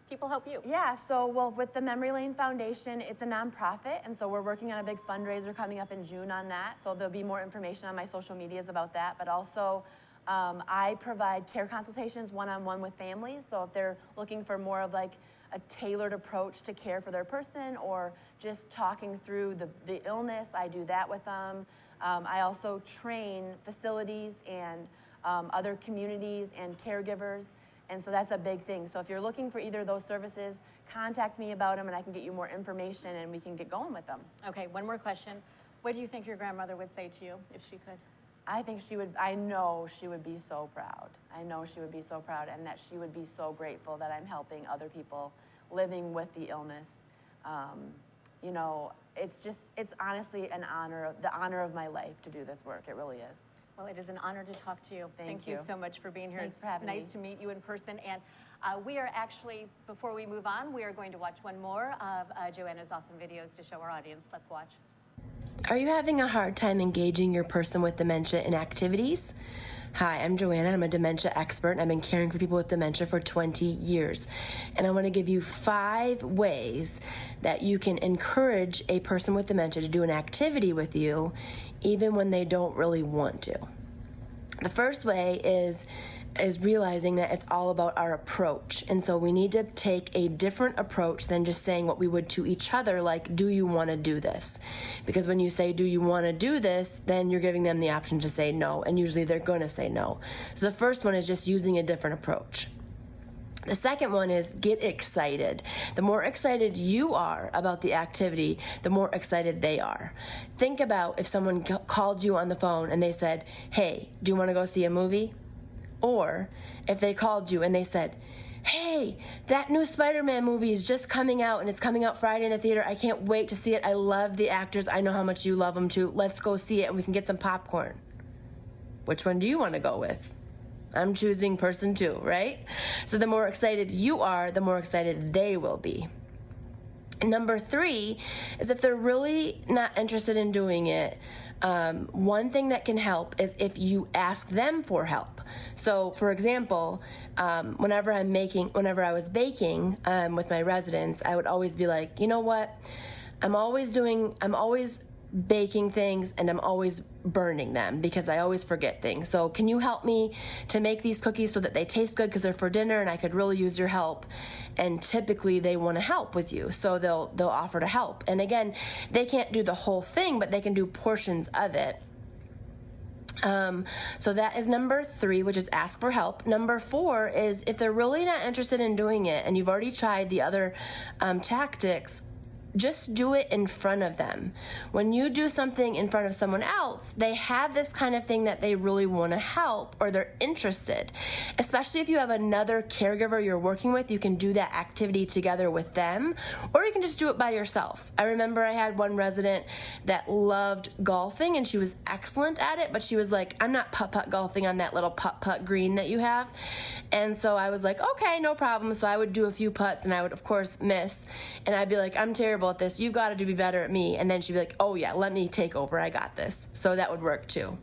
people help you? Yeah, so, well, with the Memory Lane Foundation, it's a nonprofit, and so we're working on a big fundraiser coming up in June on that. So there'll be more information on my social medias about that, but also I provide care consultations one-on-one with families. So if they're looking for more of like a tailored approach to care for their person, or just talking through the illness, I do that with them. I also train facilities and other communities and caregivers, and so that's a big thing. So if you're looking for either of those services, contact me about them and I can get you more information and we can get going with them. Okay, one more question. What do you think your grandmother would say to you if she could? I think I know she would be so proud. I know she would be so proud, and that she would be so grateful that I'm helping other people living with the illness. You know, it's honestly an honor, the honor of my life to do this work. It really is. Well, it is an honor to talk to you. Thank you you so much for being here. Thanks It's for having nice me. to meet you in person. And we are actually, before we move on, we are going to watch one more of Joanna's awesome videos to show our audience. Let's watch. Are you having a hard time engaging your person with dementia in activities? Hi, I'm Joanna. I'm a dementia expert, and I've been caring for people with dementia for 20 years. And I want to give you 5 ways that you can encourage a person with dementia to do an activity with you, even when they don't really want to. The first way is realizing that it's all about our approach. And so we need to take a different approach than just saying what we would to each other, like, do you want to do this? Because when you say, do you want to do this, then you're giving them the option to say no, and usually they're going to say no. So the first one is just using a different approach. The second one is get excited. The more excited you are about the activity, the more excited they are. Think about if someone called you on the phone and they said, hey, do you want to go see a movie? Or if they called you and they said, hey, that new Spider-Man movie is just coming out and it's coming out Friday in the theater. I can't wait to see it. I love the actors. I know how much you love them too. Let's go see it and we can get some popcorn. Which one do you want to go with? I'm choosing person 2, right? So the more excited you are, the more excited they will be. Number 3 is if they're really not interested in doing it, one thing that can help is if you ask them for help. So, for example, whenever I was baking with my residents, I would always be like, you know what? I'm always baking things and I'm always burning them because I always forget things. So can you help me to make these cookies so that they taste good because they're for dinner and I could really use your help? And typically they want to help with you, so they'll offer to help. And again, they can't do the whole thing, but they can do portions of it. So that is number 3, which is ask for help. Number 4 is if they're really not interested in doing it and you've already tried the other tactics, just do it in front of them. When you do something in front of someone else, they have this kind of thing that they really want to help or they're interested. Especially if you have another caregiver you're working with, you can do that activity together with them, or you can just do it by yourself. I remember I had one resident that loved golfing and she was excellent at it, but she was like, I'm not putt-putt golfing on that little putt-putt green that you have. And so I was like, okay, no problem. So I would do a few putts and I would, of course, miss. And I'd be like, I'm terrible at this. You've got to be better at me. And then she'd be like, oh yeah, let me take over. I got this. So that would work too.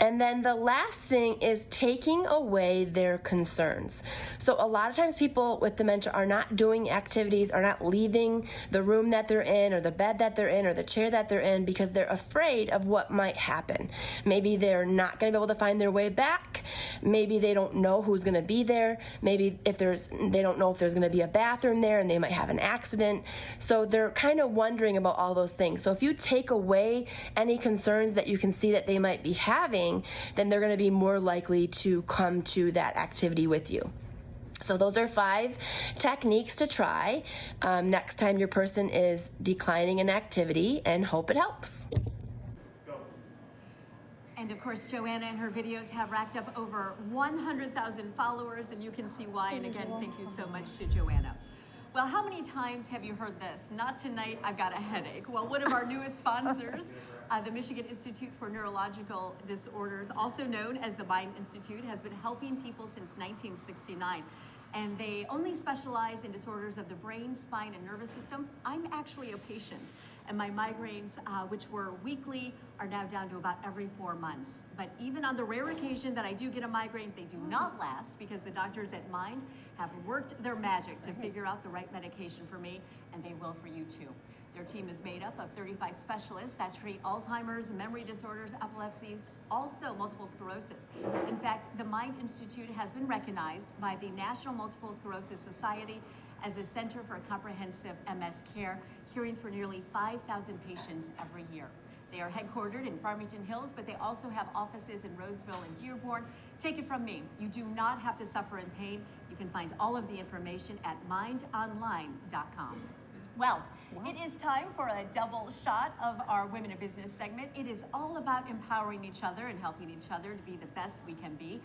And then the last thing is taking away their concerns. So a lot of times people with dementia are not doing activities, are not leaving the room that they're in or the bed that they're in or the chair that they're in because they're afraid of what might happen. Maybe they're not going to be able to find their way back. Maybe they don't know who's going to be there. Maybe they don't know if there's going to be a bathroom there and they might have an accident. So they're kind of wondering about all those things. So if you take away any concerns that you can see that they might be having, then they're going to be more likely to come to that activity with you. So those are 5 techniques to try next time your person is declining an activity, and hope it helps. And of course, Joanna and her videos have racked up over 100,000 followers, and you can see why. And again, thank you so much to Joanna. Well, how many times have you heard this? Not tonight, I've got a headache. Well, one of our newest sponsors, the Michigan Institute for Neurological Disorders, also known as the Mind Institute, has been helping people since 1969. And they only specialize in disorders of the brain, spine, and nervous system. I'm actually a patient, and my migraines, which were weekly, are now down to about every 4 months. But even on the rare occasion that I do get a migraine, they do not last because the doctors at Mind have worked their magic to figure out the right medication for me, and they will for you too. Their team is made up of 35 specialists that treat Alzheimer's, memory disorders, epilepsies, also multiple sclerosis. In fact, the Mind Institute has been recognized by the National Multiple Sclerosis Society as a center for comprehensive MS care, caring for nearly 5,000 patients every year. They are headquartered in Farmington Hills, but they also have offices in Roseville and Dearborn. Take it from me, you do not have to suffer in pain. You can find all of the information at mindonline.com. Well, it is time for a double shot of our Women in Business segment. It is all about empowering each other and helping each other to be the best we can be.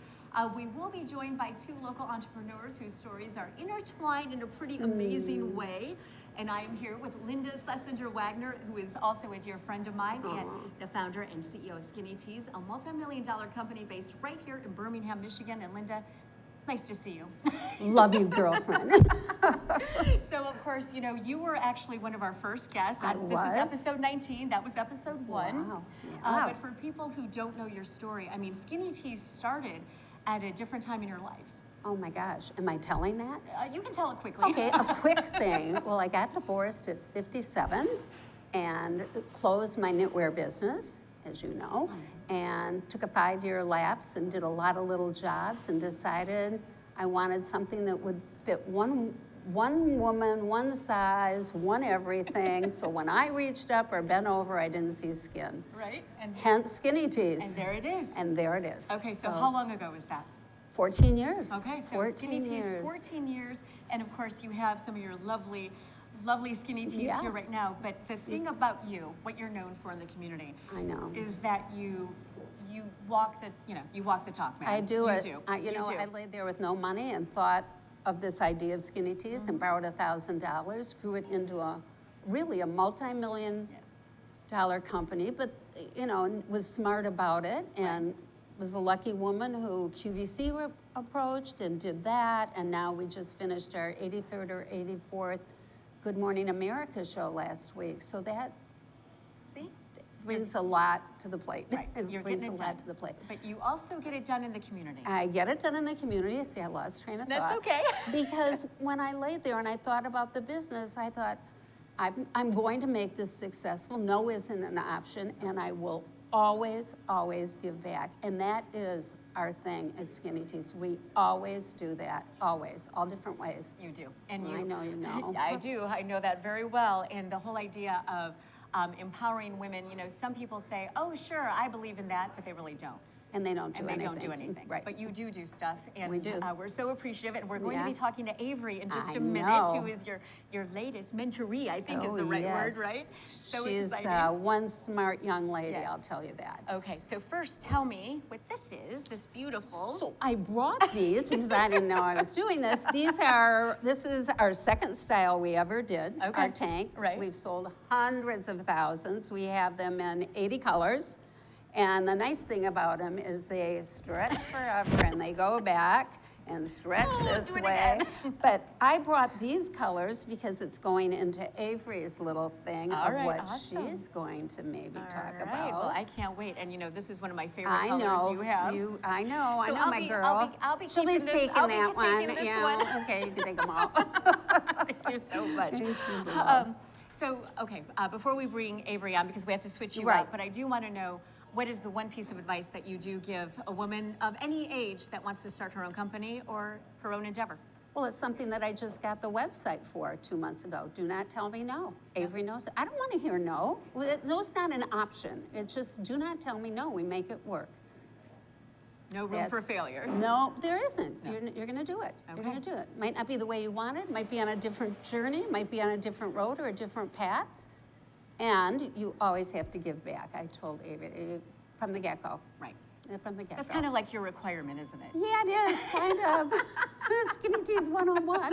We will be joined by 2 local entrepreneurs whose stories are intertwined in a pretty amazing way. And I am here with Linda Schlesinger-Wagner, who is also a dear friend of mine and the founder and CEO of Skinny Teas, a multi-million-dollar company based right here in Birmingham, Michigan. And Linda, nice to see you. Love you, girlfriend. So, of course, you know, you were actually one of our first guests. I This was? is episode 19. That was episode 1. Wow. Yeah. But for people who don't know your story, I mean, Skinny Teas started at a different time in your life. Oh my gosh, am I telling that? You can tell it quickly. Okay, a quick thing. Well, I got divorced at 57 and closed my knitwear business, as you know, and took a 5-year lapse and did a lot of little jobs and decided I wanted something that would fit one woman, one size, one everything. So when I reached up or bent over, I didn't see skin. Right. And Hence Skinny Teas. And there it is. And there it is. Okay, so how long ago was that? 14 years. Okay, so 14 Skinny Teas, years. 14 years. And of course, you have some of your lovely Skinny Teas Yeah. here right now. But the thing about you, what you're known for in the community, I know. is that you walk the talk, man. I do You it. do. I laid there with no money and thought of this idea of Skinny Teas and borrowed $1,000, grew it into a multi-million-dollar company, but was smart about it and was the lucky woman who QVC approached and did that, and now we just finished our 83rd or 84th Good Morning America show last week. So that brings a lot to the plate. Right. It You're brings getting it a lot done. to the plate. But you also get it done in the community. I get it done in the community. See, I lost train of thought. That's okay. Because when I laid there and I thought about the business, I thought, I'm going to make this successful. No isn't an option, and I will always, always give back. And that is our thing at Skinny Teas. We always do that, always, all different ways. You do. And I know you know. I do. I know that very well. And the whole idea of empowering women, some people say, oh, sure, I believe in that, but they really don't. And they don't do and they anything. don't do anything. Right. But you do stuff, and We do. We're so appreciative. And we're going to Yeah. be talking to Avery in just I a minute, know. who is your latest mentoree, I think is Oh, the right yes. word, right? So She's exciting. one smart young lady, Yes. I'll tell you that. Okay, so first tell me what this is, this beautiful. So I brought these because I didn't know I was doing this. This is our second style we ever did, Okay. our tank. Right. We've sold hundreds of thousands. We have them in 80 colors. And the nice thing about them is they stretch forever and they go back and stretch this do it way. again. But I brought these colors because it's going into Avery's little thing All of right, what awesome. she's going to maybe talk All right, about. well, I can't wait. And this is one of my favorite I colors know you have. I know So my girl. I'll be She'll be keeping this- taking I'll be that taking one. this yeah. one. Okay, you can take them all. Thank you so much. She's the love. So, okay, before we bring Avery on, because we have to switch you Right. out, but I do want to know, what is the one piece of advice that you do give a woman of any age that wants to start her own company or her own endeavor? Well, it's something that I just got the website for 2 months ago. Do not tell me no. Avery knows it. I don't want to hear no. No's not an option. It's just do not tell me no. We make it work. No room That's- for failure. No, there isn't. You're going to do it. You're Okay. going to do it. Might not be the way you want it. Might be on a different journey. Might be on a different road or a different path. And you always have to give back. I told Avery from the get-go. Right. From the get-go. That's kind of like your requirement, isn't it? Yeah, it is, kind of. Skinny Teas 101.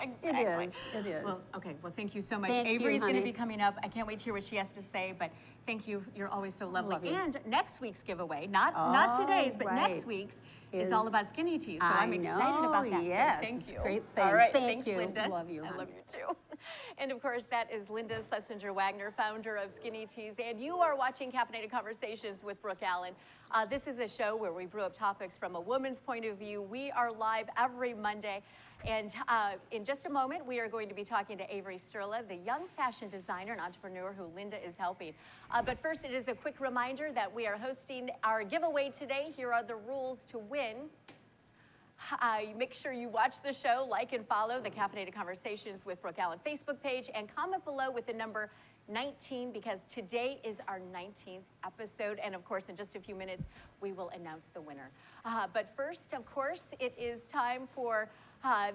Exactly. It is. Well, okay, well, thank you so much. Thank you, Avery's going to honey. be coming up. I can't wait to hear what she has to say, but thank you. You're always so lovely. Love you. And next week's giveaway, not today's, but next right. week's is all about Skinny Teas. So I'm I excited about know, that. yes, So thank it's you. a great thing. All right, Thank thanks, you. Linda. Love you, I honey. love you too. And of course, that is Linda Schlesinger-Wagner, founder of Skinny Teas. And you are watching Caffeinated Conversations with Brooke Allen. This is a show where we brew up topics from a woman's point of view. We are live every Monday. And in just a moment, we are going to be talking to Avery Sturla, the young fashion designer and entrepreneur who Linda is helping. But first, it is a quick reminder that we are hosting our giveaway today. Here are the rules to win. Make sure you watch the show, like and follow the Caffeinated Conversations with Brooke Allen Facebook page, and comment below with the number 19, because today is our 19th episode. And of course, in just a few minutes, we will announce the winner. But first, of course, it is time for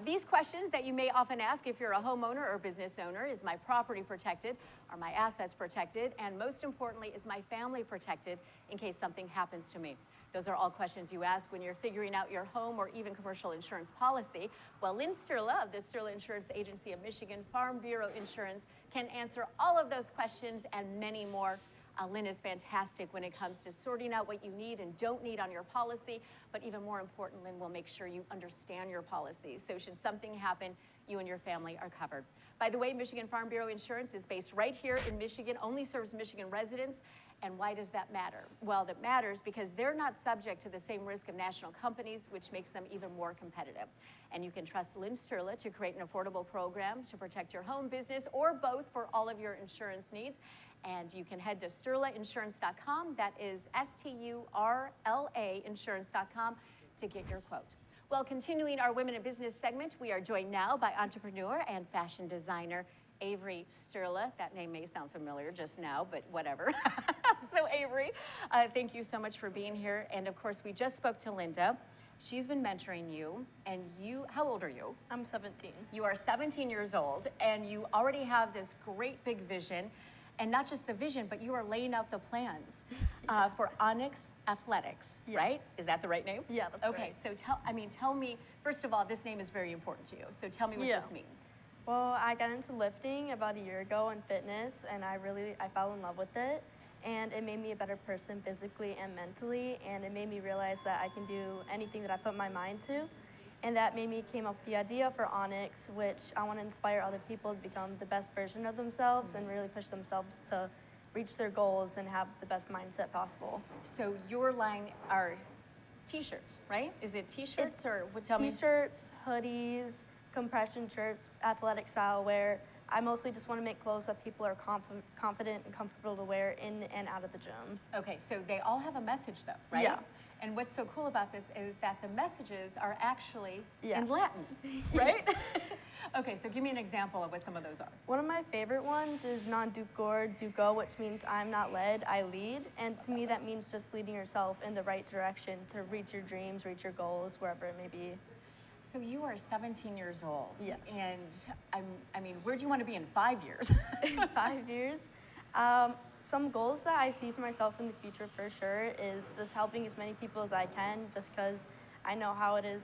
these questions that you may often ask if you're a homeowner or business owner. Is my property protected? Are my assets protected? And most importantly, is my family protected in case something happens to me? Those are all questions you ask when you're figuring out your home or even commercial insurance policy. Well, Lynn Sturla of the Sturla Insurance Agency of Michigan Farm Bureau Insurance can answer all of those questions and many more. Lynn is fantastic when it comes to sorting out what you need and don't need on your policy, but even more important, Lynn will make sure you understand your policy. So should something happen, you and your family are covered. By the way, Michigan Farm Bureau Insurance is based right here in Michigan, only serves Michigan residents. And why does that matter? Well, that matters because they're not subject to the same risk of national companies, which makes them even more competitive. And you can trust Lynn Sturla to create an affordable program to protect your home, business, or both for all of your insurance needs. And you can head to SturlaInsurance.com. That is STURLA Insurance.com to get your quote. Well, continuing our Women in Business segment, we are joined now by entrepreneur and fashion designer Avery Sturla. That name may sound familiar just now, but whatever. So Avery, thank you so much for being here. And of course, we just spoke to Linda. She's been mentoring you, and how old are you? I'm 17. You are 17 years old, and you already have this great big vision. And not just the vision, but you are laying out the plans for Onyx Athletics, Yes. right? Is that the right name? Yeah, that's okay, right. so tell me, first of all, this name is very important to you. So tell me what Yeah. this means. Well, I got into lifting about a year ago and fitness, and I fell in love with it. And it made me a better person physically and mentally, and it made me realize that I can do anything that I put my mind to. And that made me came up with the idea for Onyx, which I want to inspire other people to become the best version of themselves and really push themselves to reach their goals and have the best mindset possible. So your line are t-shirts, right? Is it t-shirts or tell me? T-shirts, hoodies, compression shirts, athletic style wear, I mostly just want to make clothes that people are confident and comfortable to wear in and out of the gym. Okay, so they all have a message though, right? Yeah. And what's so cool about this is that the messages are actually Yes. in Latin, right? Okay, so give me an example of what some of those are. One of my favorite ones is non ducor duco, which means I'm not led, I lead. And to me, that means just leading yourself in the right direction to reach your dreams, reach your goals, wherever it may be. So you are 17 years old. Yes. And I mean, where do you want to be in 5 years? In 5 years. Some goals that I see for myself in the future for sure is just helping as many people as I can, just because I know how it is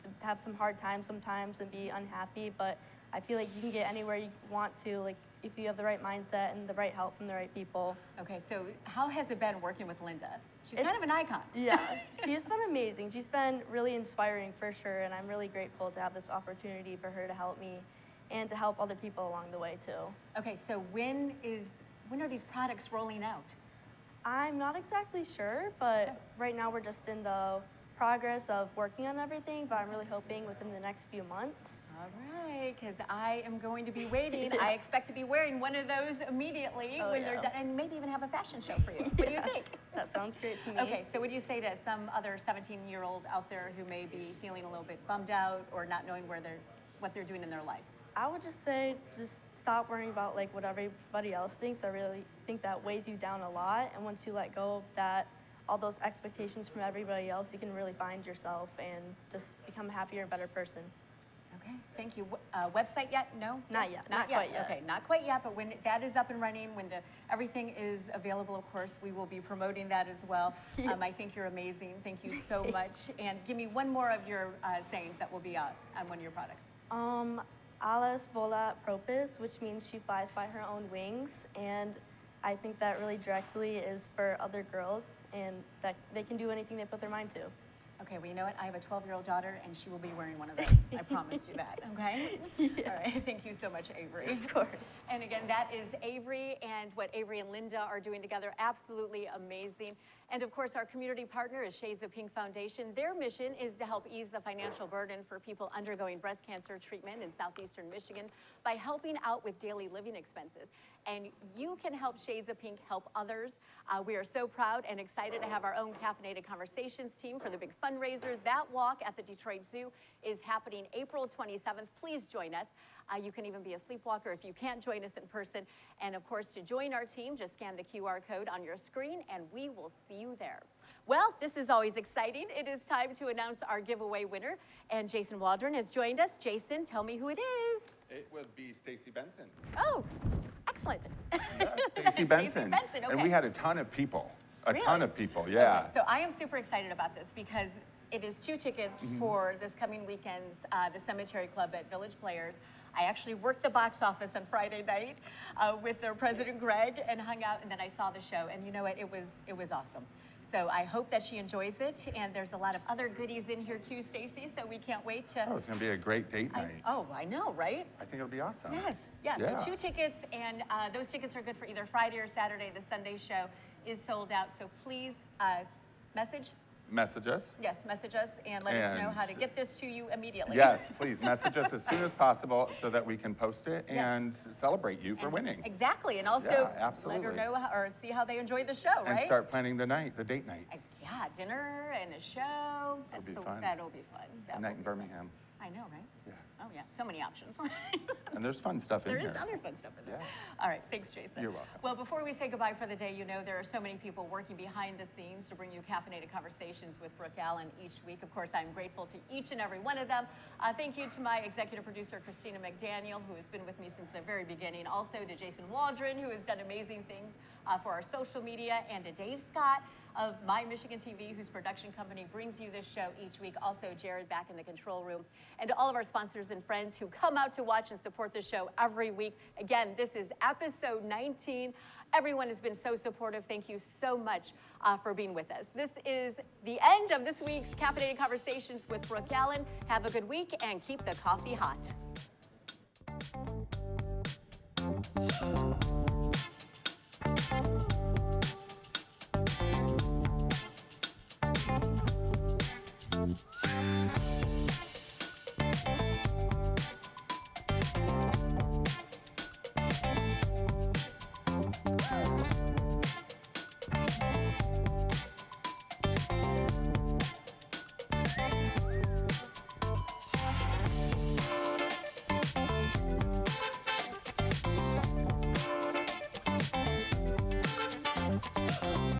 to have some hard times sometimes and be unhappy, but I feel like you can get anywhere you want to, like if you have the right mindset and the right help from the right people. Okay, so how has it been working with Linda? She's kind of an icon. Yeah, she's been amazing. She's been really inspiring for sure, and I'm really grateful to have this opportunity for her to help me and to help other people along the way too. Okay, so when are these products rolling out? I'm not exactly sure, but right now we're just in the progress of working on everything, but I'm really hoping within the next few months. All right, because I am going to be waiting. I expect to be wearing one of those immediately when they're done, and maybe even have a fashion show for you. What do you think? That sounds great to me. Okay, so what do you say to some other 17-year-old out there who may be feeling a little bit bummed out or not knowing what they're doing in their life? I would just say, just stop worrying about like what everybody else thinks. I really think that weighs you down a lot, and once you let go of that, all those expectations from everybody else, you can really find yourself and just become a happier and better person. Okay, thank you. Website yet? No? Not Yes? yet. Not quite yet. Okay, not quite yet, but when that is up and running, when everything is available, of course, we will be promoting that as well. I think you're amazing. Thank you so much. And give me one more of your sayings that will be on one of your products. Alas vola propis, which means she flies by her own wings, and I think that really directly is for other girls, and that they can do anything they put their mind to. Okay, well, you know what? I have a 12-year-old daughter, and she will be wearing one of those. I promise you that, okay? Yeah. All right, thank you so much, Avery. Of course. And again, that is Avery, and what Avery and Linda are doing together, absolutely amazing. And of course, our community partner is Shades of Pink Foundation. Their mission is to help ease the financial burden for people undergoing breast cancer treatment in southeastern Michigan by helping out with daily living expenses. And you can help Shades of Pink help others. We are so proud and excited to have our own Caffeinated Conversations team for the big fundraiser. That walk at the Detroit Zoo is happening April 27th. Please join us. You can even be a sleepwalker if you can't join us in person. And of course, to join our team, just scan the QR code on your screen and we will see you there. Well, this is always exciting. It is time to announce our giveaway winner. And Jason Waldron has joined us. Jason, tell me who it is. It would be Stacy Benson. Oh, excellent. Yeah, Stacy Benson. Okay. And we had a ton of people. Really? Ton of people, yeah. Okay, so I am super excited about this because it is 2 tickets for this coming weekend's the Cemetery Club at Village Players. I actually worked the box office on Friday night with their president Greg and hung out, and then I saw the show, and you know what? It was awesome. So I hope that she enjoys it, and there's a lot of other goodies in here too, Stacy. So we can't wait to. Oh, it's gonna be a great date night. I know, right? I think it'll be awesome. Yes. Yeah. So 2 tickets, and those tickets are good for either Friday or Saturday. The Sunday show is sold out. So please Message us. Yes, message us and let us know how to get this to you immediately. Yes, please message us as soon as possible so that we can post it and celebrate you for winning. Exactly, and also Yeah, absolutely. let her know or see how they enjoy the show, right? And start planning the date night. Yeah, dinner and a show. That'll be fun. That'll be fun. A night in Birmingham. I know, right? Yeah. Oh yeah, so many options. And there's fun stuff in There here. is other fun stuff in there. Yeah. All right, thanks, Jason. You're welcome. Well, before we say goodbye for the day, you know there are so many people working behind the scenes to bring you caffeinated conversations with Brooke Allen each week. Of course, I'm grateful to each and every one of them. Thank you to my executive producer, Christina McDaniel, who has been with me since the very beginning. Also to Jason Waldron, who has done amazing things for our social media, and to Dave Scott of My Michigan TV, whose production company brings you this show each week. Also, Jared back in the control room. And to all of our sponsors and friends who come out to watch and support the show every week. Again, this is episode 19. Everyone has been so supportive. Thank you so much for being with us. This is the end of this week's Caffeinated Conversations with Brooke Allen. Have a good week and keep the coffee hot. Bye.